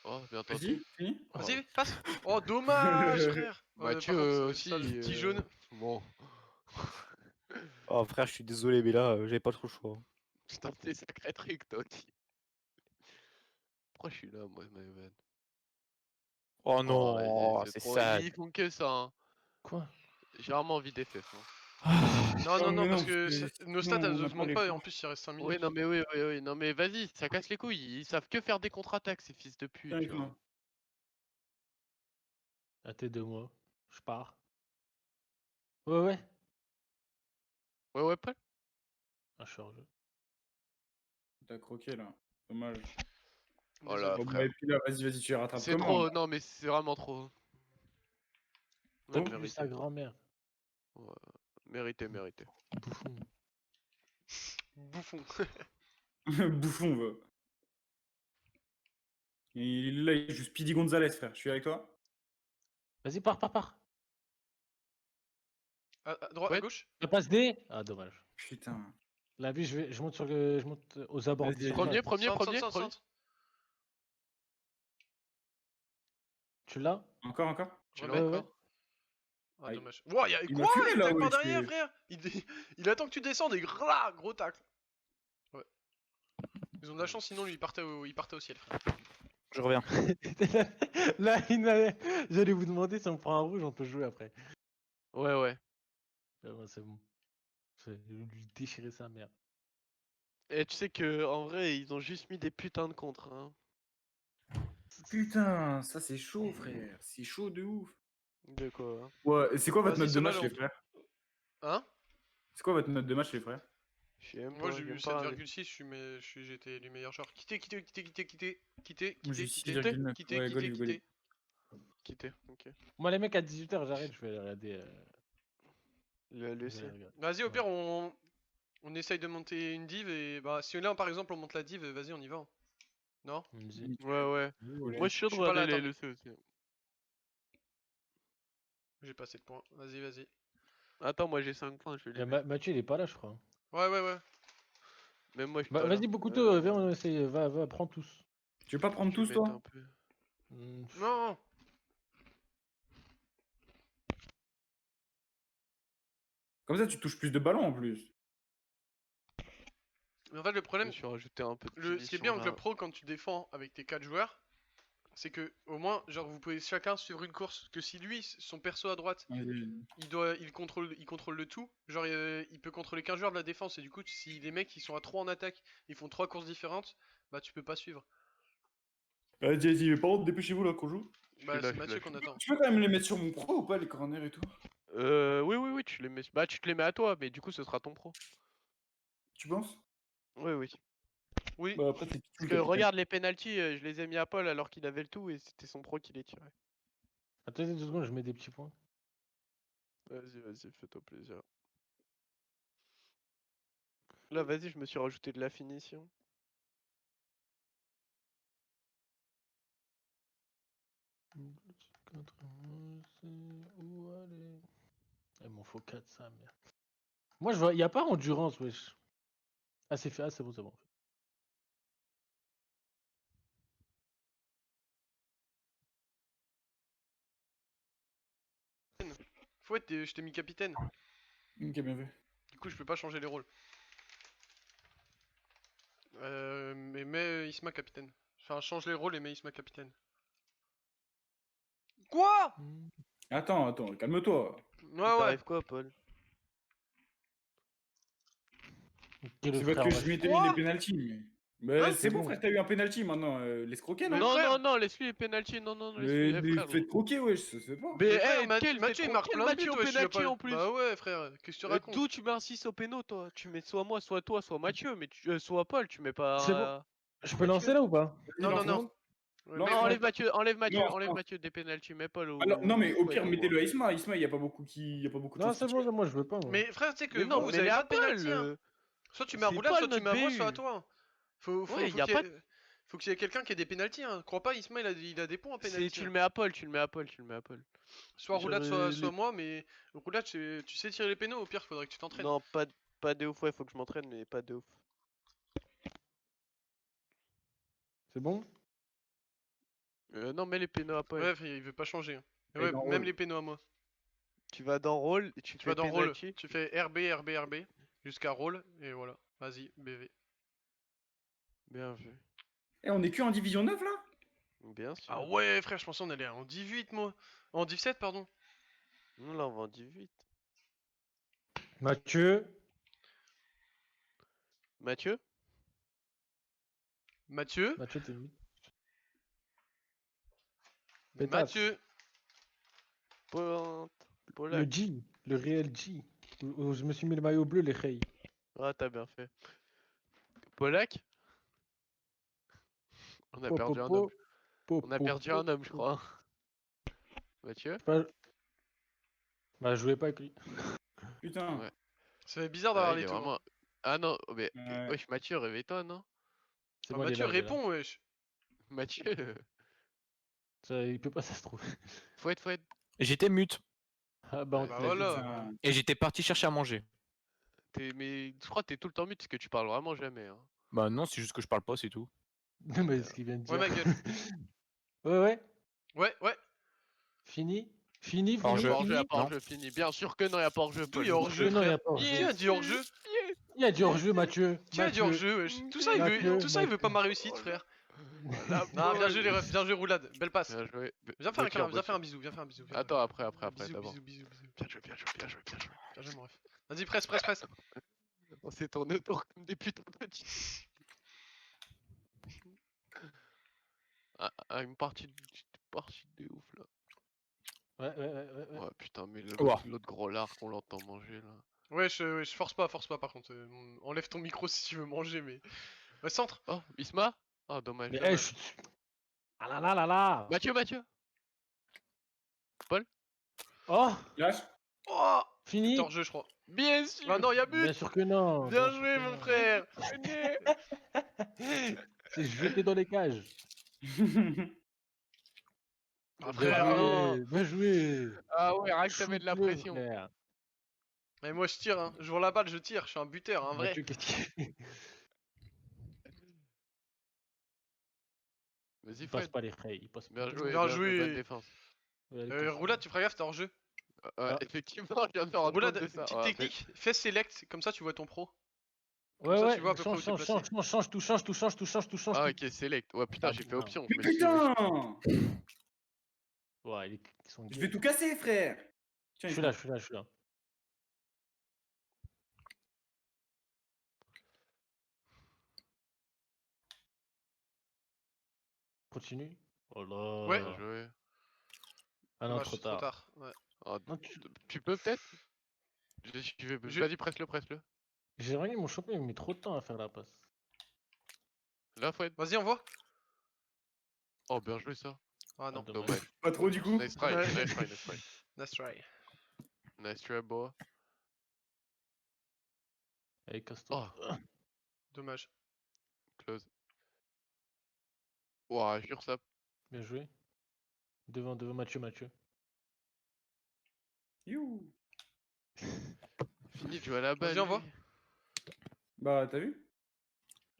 Oh, bien tenté. Vas-y, fini. Oh. Vas-y, passe. Oh, dommage, frère. Mathieu Par contre, aussi. ça, le petit jaune. Bon. Oh frère, je suis désolé, mais là, j'avais pas trop le choix. Putain, t'es sacré truc, toi aussi. Pourquoi je suis là, moi, Maëvan? Oh Oh, non, vas-y, c'est trop. sad. Ils font que ça, hein. Quoi? J'ai vraiment envie d'FF. Hein. Non, non, mais non, parce que nos sinon, stats, elles on a pas augmentent les pas et en forces. plus, il reste 5 minutes. Oui, non, mais oui. Non, mais vas-y, ça casse les couilles. Ils savent que faire des contre-attaques, ces fils de pute. Tiens, avec Genre. moi. À tes 2 mois. Je pars. Ouais, ouais. Ouais, Paul. Ah, je suis hors jeu. T'as croqué là. Dommage. Oh là, Bon, bah, frère. et puis là, vas-y, tu les rattrapes C'est comment trop. là Non, mais c'est vraiment trop. Ouais, Oh. Plus mérité. sa grand-mère. Ouais. Mérité. Bouffon. Bouffon. Bouffon, va. Il est là, il joue Speedy Gonzalez, frère. Je suis avec toi. Vas-y, pars. À droite, Ouais. à gauche. Je passe D. Ah, dommage. Putain. La vie, je monte je monte aux abords Vas-y, du vas-y. stade. Premier. Centre. Tu l'as? Encore Tu Remets. l'as Ouais. encore? Ah, Aïe. dommage. Wow, Il quoi? m'a fumé, Il là, tacle par ouais, derrière, c'est- frère. Il attend que tu descendes et gros tacle. Ouais. Ils ont de la chance, sinon lui, il partait au ciel, frère. Je reviens. Là, j'allais vous demander si on prend un rouge, on peut jouer après. Ouais. Ah ouais, c'est bon. Je vais lui déchirer sa mère. Et tu sais que en vrai, ils ont juste mis des putains de contre. Hein. Putain, ça c'est chaud, frère. C'est chaud de ouf. De quoi? Hein. Ouais, c'est quoi votre Vas-y, note de celle-là, match, là, les frères? Hein? C'est quoi votre note de match, les frères? Je sais même Moi, pas, j'ai eu j'aime pas regarder. 7,6, j'ai été élu meilleur joueur. Quittez. Moi, j'ai 6,9. Ouais, Goal. Quitter, ok. Moi, les mecs, à 18h, j'arrête, je vais regarder. Le je vais C. regarder. Vas-y, au Ouais. pire, on essaye de monter une div et bah, si là, par exemple, on monte la div, vas-y, on y va. Hein. Non? On me dit. Ouais. Ouais. Moi, je suis chaud Je de suis pas là, regarder attends. le C aussi. J'ai pas assez de points. Vas-y. Attends, moi j'ai 5 points, je vais Il y a les mettre. Mathieu, il est pas là, je crois. Ouais. Même moi, je suis pas là. Vas-y, Bokuto, viens, on essaye. Va, prends tous. Tu veux pas prendre Je vais tous, mettre toi? un peu. Non! Comme ça, tu touches plus de ballons en plus. Mais en fait, le Je problème, me suis rajouté un peu de ce qui est bien en punition, club là. pro, quand tu défends avec tes 4 joueurs, c'est que au moins, genre, vous pouvez chacun suivre une course. Que si lui, son perso à droite, Vas-y. il contrôle le tout. Genre, il peut contrôler qu'un joueur de la défense. Et du coup, si les mecs ils sont à 3 en attaque, ils font 3 courses différentes, bah tu peux pas suivre. Vas-y, mais par contre, dépêchez-vous là qu'on joue. Bah, là, c'est je suis Mathieu là, qu'on attend. Tu peux quand même les mettre sur mon pro ou pas, les corners et tout? Oui, tu les mets. Bah, tu te les mets à toi, mais du coup, ce sera ton pro. Tu penses? Oui. Oui. Bah après, c'est Parce que regarde les penalties, je les ai mis à Paul alors qu'il avait le tout et c'était son pro qui les tirait. Attendez 2 secondes, je mets des petits points. Vas-y, fais-toi plaisir. Là, vas-y, je me suis rajouté de la finition. Où aller? Il m'en faut 4, ça, merde. Moi, je vois, y a pas endurance, wesh. Ah, c'est fait, ah, c'est bon, c'est bon. Fouette, je t'ai mis capitaine. Ok, bien vu. Du coup, je peux pas changer les rôles. Mais mets Isma capitaine. Enfin, change les rôles et mets Isma capitaine. Quoi? Attends, calme-toi. Il Ouais. t'arrive quoi, Paul? Quel C'est parce frère, que wesh. je m'étais mis Quoi? les penalties. Mais Hein? c'est bon, frère, t'as eu un penalty maintenant. Laisse croquer, Mais non? frère- Non, laisse-lui les penalties. Non, Mais laisse-lui. mais faites croquer, wesh, ça se fait pas. Mais Mais frère, quel Mathieu il marque quel plein de buts, Mathieu au ouais, je suis penalty pas... en plus? Bah ouais, frère, qu'est-ce que tu racontes? D'où tu mets un 6 au péno, toi? Tu mets soit moi, soit toi, soit Mathieu, mais soit Paul, tu mets C'est bon. pas. Je peux Mathieu. lancer là ou pas? Non, Vas-y, non. lance-le. Ouais, Non, mais- Non, Non, enlève non. Mathieu des penalties, mets Paul Alors, non, mais au Fouette pire, ou moi. mettez-le à Isma. Isma, il y a pas beaucoup de Non, chances c'est qu'il bon, tire. moi, je veux pas, moi. Mais frère, tu sais que Mais non, vous mais avez les pas de Paul. penalty, hein. Soit tu mets à C'est Roulade, Paul, soit tu notre mets à moi, soit à BU. toi. Hein. Faut Ouais, qu'il y a pas faut qu'il y ait quelqu'un qui ait des penalties, hein. Crois pas, Isma, il a des points en penalty. Tu Hein. le mets à Paul, tu le mets à Paul. Soit Roulade, J'aurais soit les- moi, mais Roulade, tu sais tirer les pénaux, au pire, faudrait que tu t'entraînes. Non, pas de ouf, ouais, faut que je m'entraîne, mais pas de ouf. C'est bon? Non, mets les pénaux à Paul. Ouais, il veut pas changer. Hein. Et Et ouais, dans même rôle. les pénaux à moi. Tu vas dans rôle, et tu Tu vas fais dans rôle, penalty. tu fais RB, jusqu'à rôle, et voilà. Vas-y, BV. Bien vu. Et on est que en division 9 là? Bien sûr. Ah ouais, frère, je pensais on allait en 18, moi. En 17, pardon. Nous, là, on va en 18. Mathieu. Mathieu? Mathieu. Mathieu, t'es mis. Pétasse. Mathieu. Pointe. Le Polak. G, le réel G. Où je me suis mis le maillot bleu, les reilles. Ah, t'as bien fait. Polak? On a perdu un homme. On a perdu un homme, je crois. Mathieu? Bah, je jouais pas avec lui. Putain. Ouais. Ça fait bizarre Ah, d'avoir il les est tours. vraiment... Ah non, mais... Ouais. Wesh, Mathieu, réveille-toi, non? C'est Ah, bon, il est Mathieu, là, il est là. réponds, wesh. Mathieu... Il peut pas, ça se trouve. Fouette. J'étais mute Ah bah, on Bah te l'a dit. voilà. Putain. et j'étais parti chercher à manger. Mais je crois que t'es tout le temps mute parce que tu parles vraiment jamais. Hein. Bah non, c'est juste que je parle pas, c'est tout. Non, mais ce qu'il vient de dire. Ouais, ma gueule. Ouais. Ouais. Fini. Hors jeu. Hors-jeu, Non. à pas hors-jeu, fini. Bien sûr que non, y a pas hors-jeu, D'où Paul. il y a hors-jeu, Non, il y a frère? pas hors-jeu. Qui a dit hors-jeu? Il a dit hors-jeu, Mathieu. Qui a dit hors-jeu, wesh? Tout ça, il veut pas ma réussite, frère. Non, bien joué les refs, bien joué Roulade, belle passe. Bien joué. Viens faire un câlin, Voiture. viens faire un bisou, viens faire un bisou. viens. Attends, après, Bisous, d'abord. bisous. Bien joué. Bien joué mon ref. Vas-y, presse. On s'est tourné autour comme des putains de petits. Une partie de ouf là. Ouais. Ouais, putain, mais Ouah. l'autre gros lard qu'on l'entend manger là. Ouais, je force pas par contre. Enlève ton micro si tu veux manger, mais. Ouais, centre. Oh, Isma? Oh, dommage. Mais dommage. Ah là. Mathieu. Oh, Lâche. Oh! fini. T'es hors jeu, je crois. Bien sûr. Ah non, y'a but! Bien sûr que non. Bien sûr joué, que mon non. frère! C'est jeté dans les cages. Ah, Bien frère, joué, non! bien joué. Ah ouais, rien que ça met de la Shoot-le, pression. frère. Et moi, je tire, hein. Je vois la balle, je tire. Je suis un buteur, un vrai. Mathieu, qu'est-ce qu'il Vas-y, il passe Fred. pas les frais, il passe Bien pas. joué. Bien joué. Bonne défense. Ouais, allez, Roulade, tu feras gaffe, t'es hors jeu. Ah. Effectivement, je viens de me rendre Roulade, compte de ça. petite Ouais, technique, fais select, comme ça tu vois ton pro. Ouais, ça, ouais, tu vois à peu près où change, t'es change, placé. change, change, tout, change, tout, change, tout, change, tout, change. Ah, tout. ok, select. Ouais, putain, Ah, j'ai fait putain. option. Mais Je me suis dit, wesh. putain! Ouais, ils sont Je gays. vais tout casser, frère! Tiens, Je suis là, je suis là, je suis là. Continue. Oh là. Ouais. Bien joué. Ah non, Dommage, trop c'est trop tard. tard. Ouais. Ah, Non, tu peux peut-être? Vas-y, presse-le, presse-le. j'ai regardé mon champion, il met trop de temps à faire la passe. Là, Fred. Vas-y, envoie. Oh, bien joué ça. Ah Ah, non. dommage. Pas trop du coup. Nice try, Ouais. nice try, nice try. Nice try. Nice try, boy. Allez, casse-toi. Dommage. Close. Ouah, jure ça. Bien joué. Devant Mathieu, Mathieu. You. Fini de jouer à la balle. Vas-y, envoie. lui. Bah, t'as vu?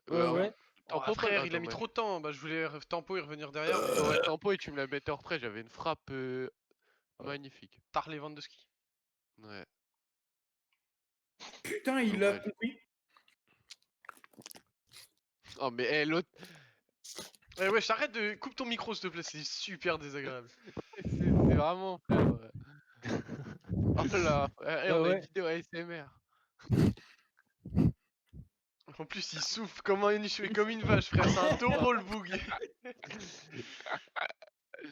Ouais, ouais. Oh, Tempo, frère, pas- il a mis dommage. trop de temps. Bah, je voulais tempo et revenir derrière. Ouais, tempo et tu me la mettais hors près, j'avais une frappe magnifique. Tard les ventes de ski. Ouais. Putain, il a Dommage. compris. Oh, mais l'autre, Eh ouais, j'arrête de. Coupe ton micro, s'il te plaît, c'est super désagréable. c'est vraiment frère. Ouais. Oh là, on a ouais. une vidéo ASMR. En plus, il souffle comme une vache, frère. C'est un taureau le boug.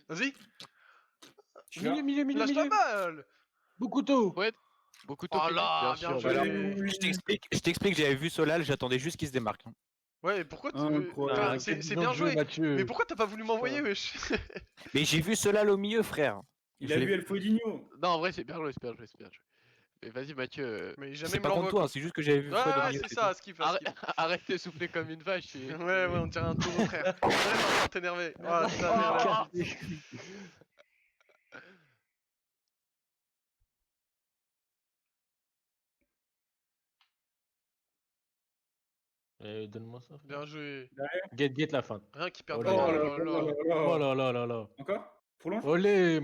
Vas-y, Je suis là. Milieu, lâche la balle. Beaucoup tôt. Ouais, beaucoup de Oh là, bien joué. Voilà. Je t'explique, j'avais vu Solal, j'attendais juste qu'il se démarque. Ouais, et pourquoi Incroyable. Enfin, c'est bien joué. Mathieu. Mais pourquoi t'as pas voulu m'envoyer, wesh? Mais j'ai vu Solal au milieu, frère. Il Je a l'ai vu El Fodinho. Non, en vrai, c'est bien joué, c'est bien joué, c'est bien joué. Mais vas-y, Mathieu, Mais jamais C'est me pas contre l'envoie. toi, quoi. hein, c'est juste que j'avais vu Fred au Ouais, milieu. c'est ça, skip, skip. arrête de souffler comme une vache. Et... Ouais, on dirait un taureau, frère. Ouais, t'es en train de t'énerver. Ah, ça m'énerve. Donne-moi ça. Bien joué. Get la fin. Rien qui perd Oh de là Oh temps. là là là là. là Oh là. là là là là. Encore? Prolonge? Olé,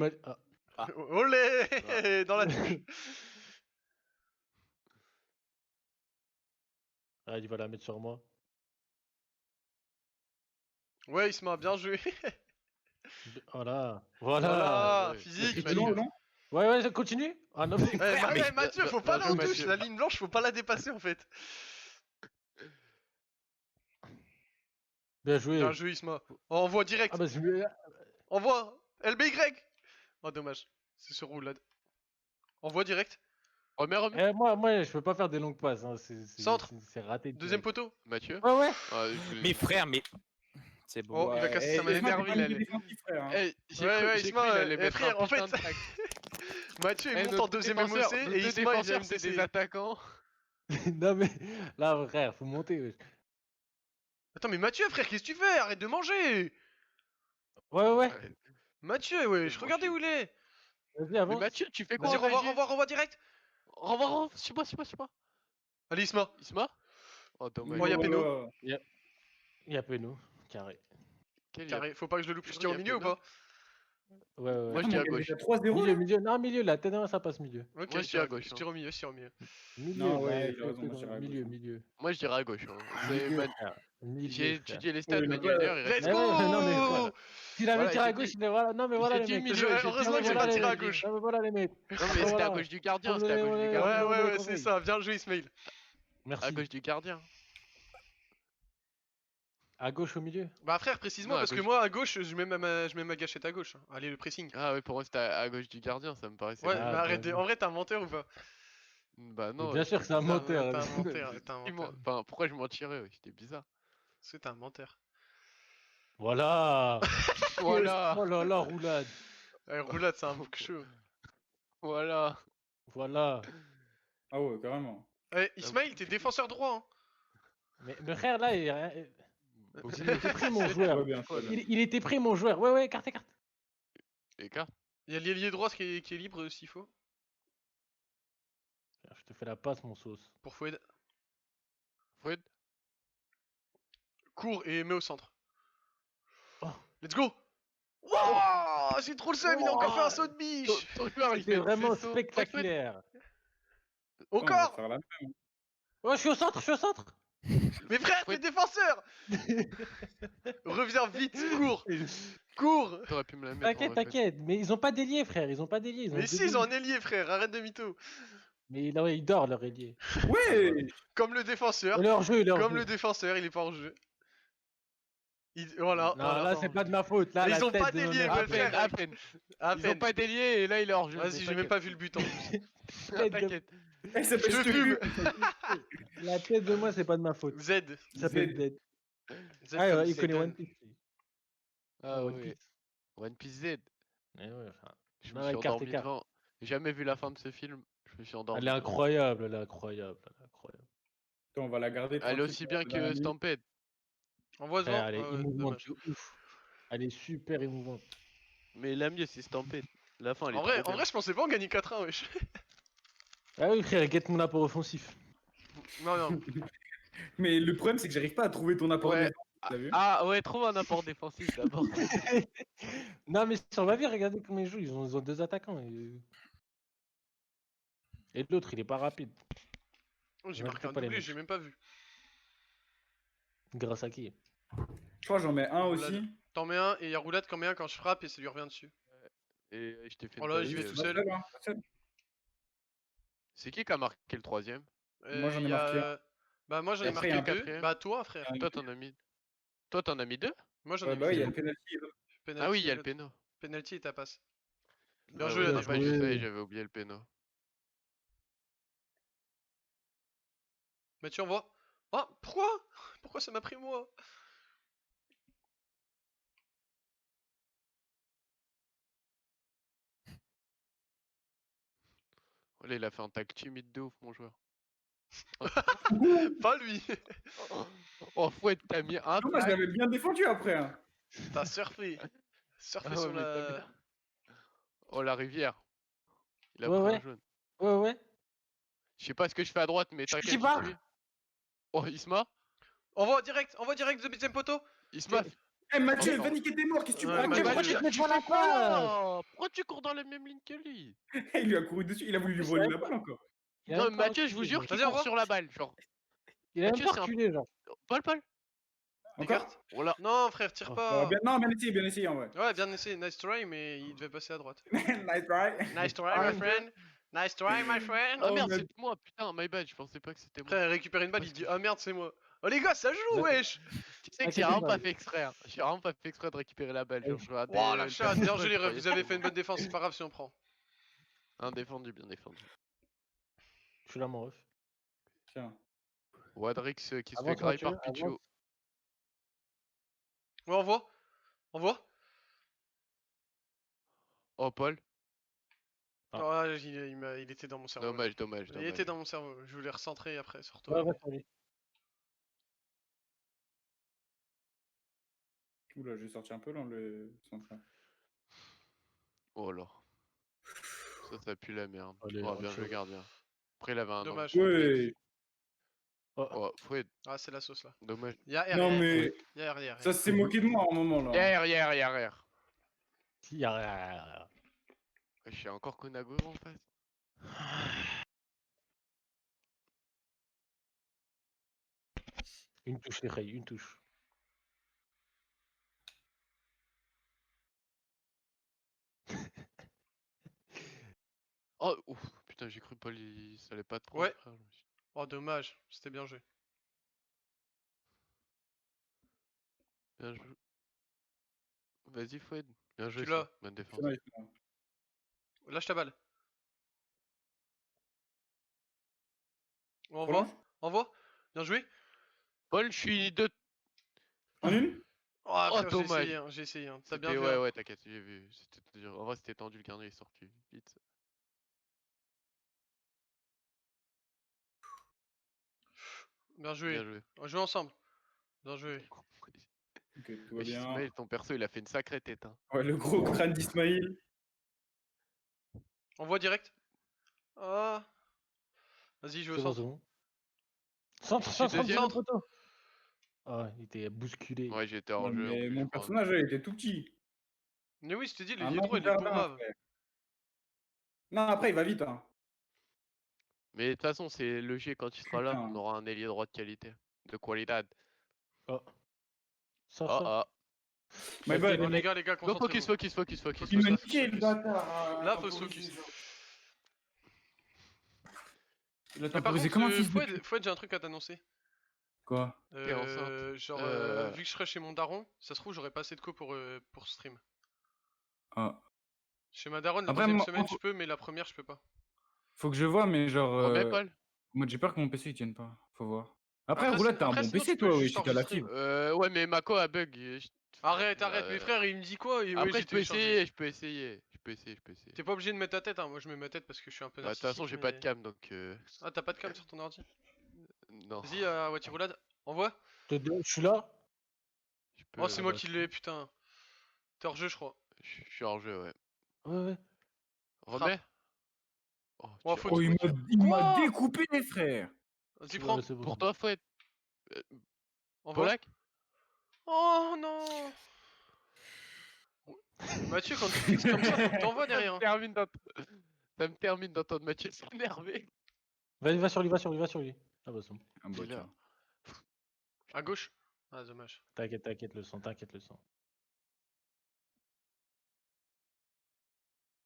Olé dans la touche. Ah, il va la mettre sur moi. Ouais, Isma, bien joué. Voilà. Voilà, ouais. physique. C'est long, non? Ouais, ça continue. Ah non, Eh, Mathieu, faut pas bien aller en joué, touche. Mathieu. La ligne blanche, faut pas la dépasser en fait. bien joué. Bien joué, Isma. Oh, envoie direct. Ah bah c'est mieux. Envoie. LBY. Oh, dommage. C'est sur roulade. Envoie direct. Remets. Moi, je peux pas faire des longues passes. Hein. Centre. C'est raté. Deuxième direct. poteau. Mathieu. Ouais. Ah, Mais frère, mais. C'est bon. Oh, il va casser sa Eh, manette. Isma, énervé, t'es pas il niveau allait. défensif, frère. hein. Eh, j'ai Ouais, cru, ouais, j'ai Isma, cru il allait eh, mettre frère, un en putain fait, de tac. Mathieu, il Eh, monte notre en deuxième défenseur- MOC nos et deux Isma, il vient défenseurs, c'est des MCC. attaquants. non mais là, frère, faut monter. wesh. Attends, mais Mathieu, frère, qu'est-ce que tu fais? Arrête de manger. Ouais. Ouais. Mathieu, ouais, C'est je bon, regardais je- où il est. Vas-y, Mais avance. Mathieu, tu fais quoi Vas-y, en régie renvoie direct. Renvoie, suis-moi. Allez, Isma. Isma Oh, dommage. Oh, y a Oh péno. là. Il y a Péno. Carré. Quel Carré, faut pas que je le loupe. Je Purée, tire au y a milieu ou péno. pas? Ouais. Moi, je Ah, dis mais à il y a gauche. déjà 3-0 là. Milieu. Non, milieu là. T'es dans ça passe milieu. Ok, Moi, je tire à gauche, Je tire au milieu, je tire au milieu. Milieu. Non, ouais, bah, il a raison, moi, je dirais à milieu, gauche. milieu. Moi, je dirais à gauche. Hein. Milieu, frère. Milieu, J'ai frère. étudié les stats Oui, manuel mais il Let's reste Ouais, go. non, mais voilà. S'il avait Voilà, tiré à j'ai gauche, dit- il est voilà. Non mais voilà J'ai les dit mecs. milieu, j'ai heureusement dit que j'ai milieu. pas tiré à gauche. Non mais voilà les mecs. Non, mais Ah, c'était à voilà. gauche du gardien, Faut c'était à me gauche donner- du ouais, gardien. Ouais, conseil. c'est ça. Bien joué, Ismail. Merci. À gauche du gardien. À gauche au milieu. Bah, frère, précisément, Non, à parce que gauche. moi, à gauche, je mets ma gâchette à gauche. Allez, le pressing. Ah ouais, pour moi, c'était à gauche du gardien, ça me paraissait. Ouais, bon. Ah, mais arrête. bien En vrai, t'es un menteur ou pas? Bah Mais non. bien sûr que c'est un menteur. T'es là. un menteur. T'es un Effectivement. menteur. Enfin, pourquoi je mentirais? C'était bizarre. Parce que t'es un menteur. Voilà. Voilà. Oh là là, roulade. Ouais, roulade, c'est un bouc chaud. Voilà. Voilà. Ah ouais, carrément. Eh, Ismail, t'es défenseur droit. Hein. Mais frère là, il était pris mon Ça joueur. va bien, ça va bien. Il était pris mon joueur. Ouais, carte. Les cartes. Il y a l'ailier droit qui est libre s'il faut. Je te fais la passe mon sauce. Pour Foued. Fred. Cours et mets au centre. Oh. Let's go. Wouah, c'est trop le seum, il a encore fait un saut de biche. Ton joueur, il C'était fait vraiment ses sauts. spectaculaire. Au Putain, on va corps. faire la même. Ouais, je suis au centre. Mais frère, t'es Fouet. défenseur. Reviens vite, cours. Cours. T'aurais pu me la mettre. T'inquiète, en réflexe. t'inquiète. Mais ils ont pas d'ailier, frère. Ils ont pas d'ailier. Ils ont Mais deux si, ils ont un milieux. ailier, frère, arrête de mytho. Mais là, il dort, leur ailier. Ouais. Comme le défenseur. Et leur jeu, leur Comme jeu. le défenseur, il est pas en jeu. Voilà. Non, voilà. là, c'est pas de ma faute. Là, Mais la ils ont tête pas de d'ailier, Neymar. À veulent peine, faire. à peine. À Ils ont peine. pas délié et là il est hors jeu. Vas-y, j'ai même pas vu le but en plus. Tête de- T'inquiète. Elle s'appelle Je Je te fume. fume. La tête de moi, c'est pas de ma faute. Z. Ça s'appelle Z. Dead. Z Ah, comme ouais, il connaît Zidane. One Piece. lui. Ah One ouais. Piece. One Piece Z. Eh ouais, enfin, Je non, me suis écarte, endormi écarte. devant. J'ai jamais vu la fin de ce film. Je me suis endormi. Elle est incroyable, elle est incroyable, elle est incroyable. Attends, on va la garder Elle est tranquille aussi bien dans la que nuit. Stampede. Envoie Frère, devant. elle est Ah ouais, émouvante dommage. de ouf. Elle est super émouvante. Mais la mieux c'est Stampede. La fin elle est En vrai, trop en bien. vrai, je pensais pas en gagner 4-1, wesh. Ah oui, frère, guette mon apport offensif. Non, non. Mais le problème, c'est que j'arrive pas à trouver ton apport Ouais. défensif, t'as vu? Ah ouais, trouve un apport défensif d'abord. Non, mais sur ma vie, regardez comment ils jouent. Ils ont deux attaquants. Et l'autre, il est pas rapide. Oh, j'ai Ouais, marqué un pas les doublé, mecs. j'ai même pas vu. Grâce à qui? Je crois que j'en mets un Roulade. aussi. T'en mets un et il y a roulade quand met un quand je frappe et ça lui revient dessus. Et je t'ai fait Oh une là, passe, j'y vais euh, tout Pas seul. seul, hein, pas seul. C'est qui a marqué le troisième? Moi, j'en ai y a, marqué un. Bah, moi j'en Et ai après, marqué il y a un deux. quatrième. Bah, toi, frère. Toi t'en as mis. Toi t'en as mis deux? Moi j'en Ouais, ai bah, il y a mis le penalty. penalty. Ah oui, il y a et le péno. penalty et ta passe. Bien Ah joué, ouais, la non, bah, défense. je joué. sais, j'avais oublié le péno. Mais tu envoies. Oh, pourquoi? Pourquoi ça m'a pris moi? Oh là, il a fait un tacle timide de ouf, mon joueur. Pas lui. Oh, Fouet, t'as mis un Non, moi, je tacle. l'avais bien défendu après. Hein. T'as surfé. Surfé Ah ouais, sur mais t'as la. mis- Oh, la rivière. Il a Ouais, pris ouais. un jaune. Ouais, ouais. Je sais pas ce que je fais à droite, mais t'inquiète, t'y j'y vas. suis. Oh, Isma? Envoie direct de deuxième poteau. Isma? Eh, Mathieu, Oh, va niquer tes morts, qu'est-ce que tu Ouais, prends? Mathieu, Pourquoi Mathieu, tu te mets devant fais la quoi passe? là? Pourquoi tu cours dans la même ligne que lui? Il lui a couru dessus, il a voulu lui voler la balle encore. Il a Non, même pas Mathieu, je vous reculé, jure genre. qu'il Vas-y, court envoie. sur la balle. Genre, Il a même Mathieu, pas c'est un- reculé, genre. Paul. Encore? Oh là. Non, frère, tire Oh, pas. Non, bien essayé en vrai. Ouais, bien essayé. Nice try, mais il devait passer à droite. Nice try. Nice try, Ah, my friend. Nice try, my friend. Ah Oh, merde, mais- c'est moi, putain, my bad, je pensais pas que c'était moi. Frère, il récupère une balle, il dit ah merde, c'est moi. Oh les gars, ça joue, Ouais. wesh. Tu sais que j'ai Inquiétez vraiment pas. pas fait exprès. Hein. J'ai vraiment pas fait exprès de récupérer la balle. Genre, je regardais Wow, la le chatte. personnage, Bien joué, les je refs. croyais Vous avez que fait une bonne défense, c'est pas grave si on prend. Un défendu, bien défendu. Je suis là, mon ref. Tiens. Wadrix qui se Avance, fait grailler Mathieu, par Pichot. Ouais, envoie. Oh, Paul. Ah. Oh, il était dans mon cerveau. là. Dommage. Il était dans mon cerveau. Je voulais recentrer après sur toi. Ouais, reste sur lui. Oula, j'ai sorti un peu dans le centre. Oh là. Ça pue la merde. Allez, Oh, bien chaud. joué, gardien. Après, il avait un Dommage. angle Ouais. complexe. Oh, Fouet, Ah, c'est la sauce là. dommage. Y'a R, Non, y'a R. mais Y'a R, y'a R. ça s'est moqué de moi à un moment là. Hier. Il y a rien. Je suis encore Konago en face. Une touche, les rails, une touche. Oh, ouf, putain, j'ai cru Paul, ça allait pas te prendre, Ouais. frère. Je me suis- Oh, dommage. C'était bien joué. Bien joué. Vas-y, Foued. Bien joué, Tu l'as. ça. Bonne défense. C'est nice, là. Lâche ta balle. On Prolonge. envoie. Bien joué. Paul, je suis de. En une? Oh, Oh, frère, dommage. j'ai essayé. Hein. T'as bien C'était- vu. Ouais, hein. ouais, t'inquiète, j'ai vu. En vrai, c'était tendu, le gardien est sorti vite. Bien joué. Bien joué. On joue ensemble. Bien joué. Ok, tout va Mais bien. Ismaël, ton perso, il a fait une sacrée tête. Hein. Ouais, le gros crâne d'Ismaïl. Envoie direct. Ah. Vas-y, je veux C'est bon, au c'est centre. bon. Centre, Je suis centre, deuxième. centre, poteau. Ah, il était bousculé. Ouais, j'étais hors Ouais, jeu. en mais plus, mon je crois. personnage, là, il était tout petit. Mais oui, je t'ai dit, Un l'ailier droit, il est jardin, pourrave. frère. Non, après, il va vite. Hein. Mais de toute façon, c'est logique, quand il sera là, Putain. on aura un ailier droit de qualité. De qualidad. Oh. Ça, Oh ça. oh. My Vas-y, bad. Oh, les gars, Go focus, concentrez-vous. focus, focus, focus. Il m'a Focus, niqué le focus. bâtard. Là, faut se focus. Il a Mais par temporisé contre, comme un fils de Fouad, pute. Fouad, j'ai un truc à t'annoncer. Quoi? T'es enceinte. Genre, vu que je serai chez mon daron, ça se trouve, j'aurai pas assez de co pour stream. Ah. Chez ma daronne, la Après, deuxième moi- semaine, je peux, mais la première, je peux pas. Faut que je vois, mais genre. Remets, Paul. Moi, j'ai peur que mon PC il tienne pas. Faut voir. Après, Après, Roulade, t'as un après, bon sinon, PC, tu peux toi, oui, juste si t'as la enregistrer. fibre. Ouais, mais Mako a bug. Arrête, mes frères, il me dit quoi? Et ouais, Après, j'ai je peux téléchargé. essayer, je peux essayer. Je peux essayer. T'es pas obligé de mettre ta tête, hein. Moi, je mets ma tête parce que je suis un peu Bah, de toute narcissique. façon, j'ai pas de mais- cam donc. Ah, t'as pas de cam sur ton ordi? Non. Vas-y, Wati Roulade, envoie. Je suis là. Je peux. Oh, c'est moi bah, qui l'ai, putain. T'es hors jeu, je crois. Je suis hors jeu, ouais. Ouais. Remets. Oh, Oh, tu- faut- Oh, il m'a Quoi découpé, les frères. Vas-y, C'est prends. bon, c'est bon, Pour c'est toi, Fouet. Envoie. Polak. Oh non. Mathieu, quand tu fixes comme ça, faut que t'envoies derrière. hein. Ça me termine d'entendre Mathieu s'énerver. bon. Vas-y, va sur lui. Ah bah c'est bon. Un bot, Dis-le. hein. À gauche. Ah, dommage. T'inquiète le sang.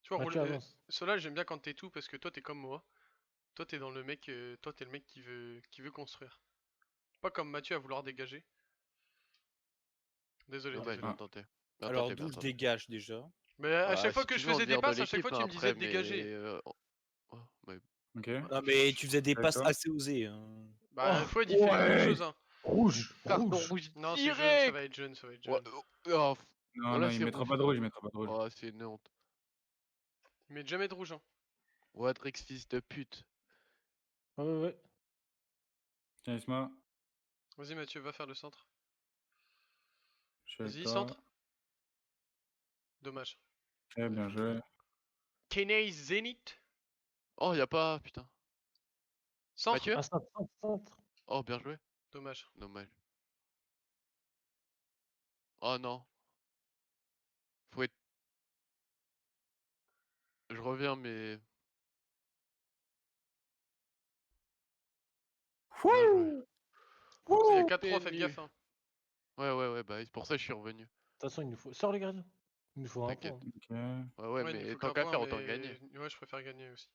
Tu vois, Mathieu, avance. Solal, j'aime bien quand t'es tout parce que toi, t'es comme moi. Toi, t'es dans le mec. Toi, t'es le mec qui veut construire. Pas comme Mathieu à vouloir dégager. Désolé. Dommage, désolé. bien tenté. Bien Alors tenté, bien d'où je tenté. dégage déjà? Mais à Bah, chaque fois si que tu je veux, on faisais te des vire de passes, à chaque fois, l'équipe, tu hein, me disais de après, dégager. mais, oh, ouais. Ok. Non mais tu faisais des passes D'accord. assez osées. Hein. Bah, Oh, Fouad, il fait la même ouais. chose. Hein. Rouge. Carton rouge Non, c'est jeune, ça direct. va être jeune, ça va être Ouais, jeune. oh, Non, Voilà, non, il c'est mettra rouge. pas de rouge, il mettra pas de rouge. oh, c'est une honte. Il met jamais de rouge. Hein. Wadrix, fils de pute. Ouais. Tiens, Isma. Vas-y, Mathieu, va faire le centre. Je suis avec Vas-y, toi. centre. Dommage. Ok, bien joué. Kenei Zenith. Oh, y'a pas, putain. Centre. Mathieu. Un centre. Oh, bien joué. Dommage. Dommage. Oh non. Faut être. Je reviens, mais. Bien joué. Il y a 4-3, faites Penny. gaffe. Hein. Ouais, bah c'est pour ça que je suis revenu. De toute façon, il nous faut. Sors les gardiens. Il nous faut un T'inquiète. point. hein. Ok. Ouais, il nous mais faut tant qu'un qu'à point, faire, autant mais- gagner. Ouais, je préfère gagner aussi.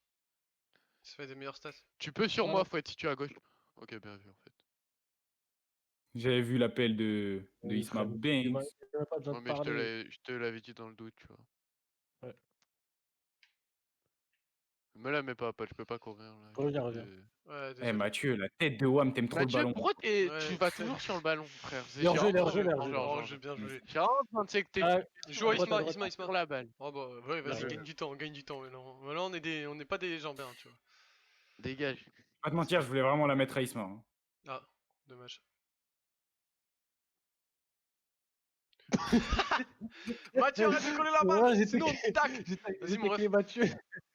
Ça fait des meilleures stats. Tu peux sur Ouais. moi, Fouet, si tu es à gauche. Ok, bien vu en fait. J'avais vu l'appel de Oui, Isma frère, Banks. il y en a pas besoin Non, de mais parler. je te l'avais dit dans le doute, tu vois. Ouais. Me la mets pas, Paul, je peux pas courir là. Reviens. Ouais, Eh désolé. Mathieu, la tête de Wam, t'aimes trop le Mathieu, ballon. pourquoi Ouais. tu vas toujours sur le ballon, frère? Les hors-jeu, J'ai les hors-jeu, vraiment- les hors-jeu. Oh, genre, j'ai bien joué. J'ai vraiment besoin de secter. Ah, Joue à droite, Isma, à droite. Isma. Sur la balle. Oh bah, ouais, vas-y, Ouais. gagne du temps, maintenant. Là, on n'est pas des gens bien, tu vois. Dégage. Pas te mentir, je voulais vraiment la mettre à Isma. hein. Ah, dommage. Mathieu, arrête de coller la balle. Ouais, Sinon, tac. Vas-y, mon ref. Mathieu.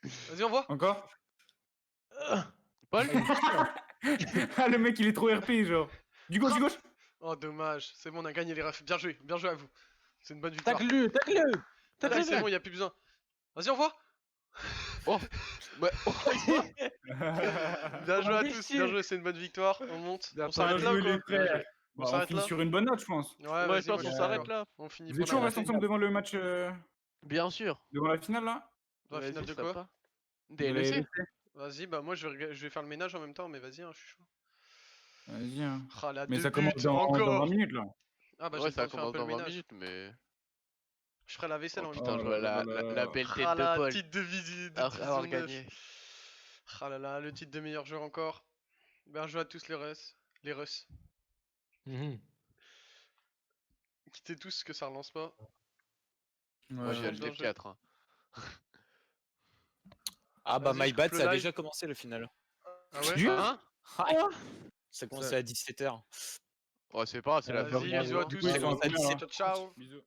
Vas-y, envoie. Encore Paul? Ah, le mec, il est trop RP, genre. Du gauche, du gauche. Oh, dommage. C'est bon, on a gagné les refs. Bien joué à vous. C'est une bonne victoire. Tacle-le. Allez, c'est bon, y a plus besoin. Vas-y, envoie. Oh! Ouais. Bien joué à tous. Imbécile. Bien joué, c'est une bonne victoire. On monte. Bien On s'arrête là ou joué, quoi? les frères. On Bah, on s'arrête finit là. sur une bonne note, je pense. Ouais, Ouais, vas-y, je pense moi, qu'on je suis s'arrête d'accord. là. On finit Vous êtes pour chaud, on la reste ensemble devant le match, Bien sûr. devant la finale, là Dans la Vas-y, finale de ça quoi? va. Vous DLC? l'avez- Vas-y, bah moi je vais faire le ménage en même temps, mais vas-y, hein, je suis chaud. Vas-y, hein. Ah la Mais deux ça commence buts, dans encore. 20 minutes, là. Ah bah Ouais, j'ai le temps ça de faire un commence peu le dans 20 ménage. minutes, mais. Je ferai la vaisselle Oh en même putain, temps. je vois la belle tête Ah de la Paul. titre de visite de Après avoir saison 9. gagné. Ah là là, le titre de meilleur joueur encore. Bien joué à tous les Russes. Les Russes. Mhm. Quittez tous que ça relance pas. Moi, j'ai Ouais. acheté le 4. Hein. Ah bah Vas-y, my je bad, coupe le ça a live. déjà commencé le final. Ah ouais? Jure Hein? Ça a commencé à 17h. Oh, c'est pas grave, c'est la Vas-y, fin. bisous à tous. Ils sont en à finale, hein. Ciao ciao. Bisous.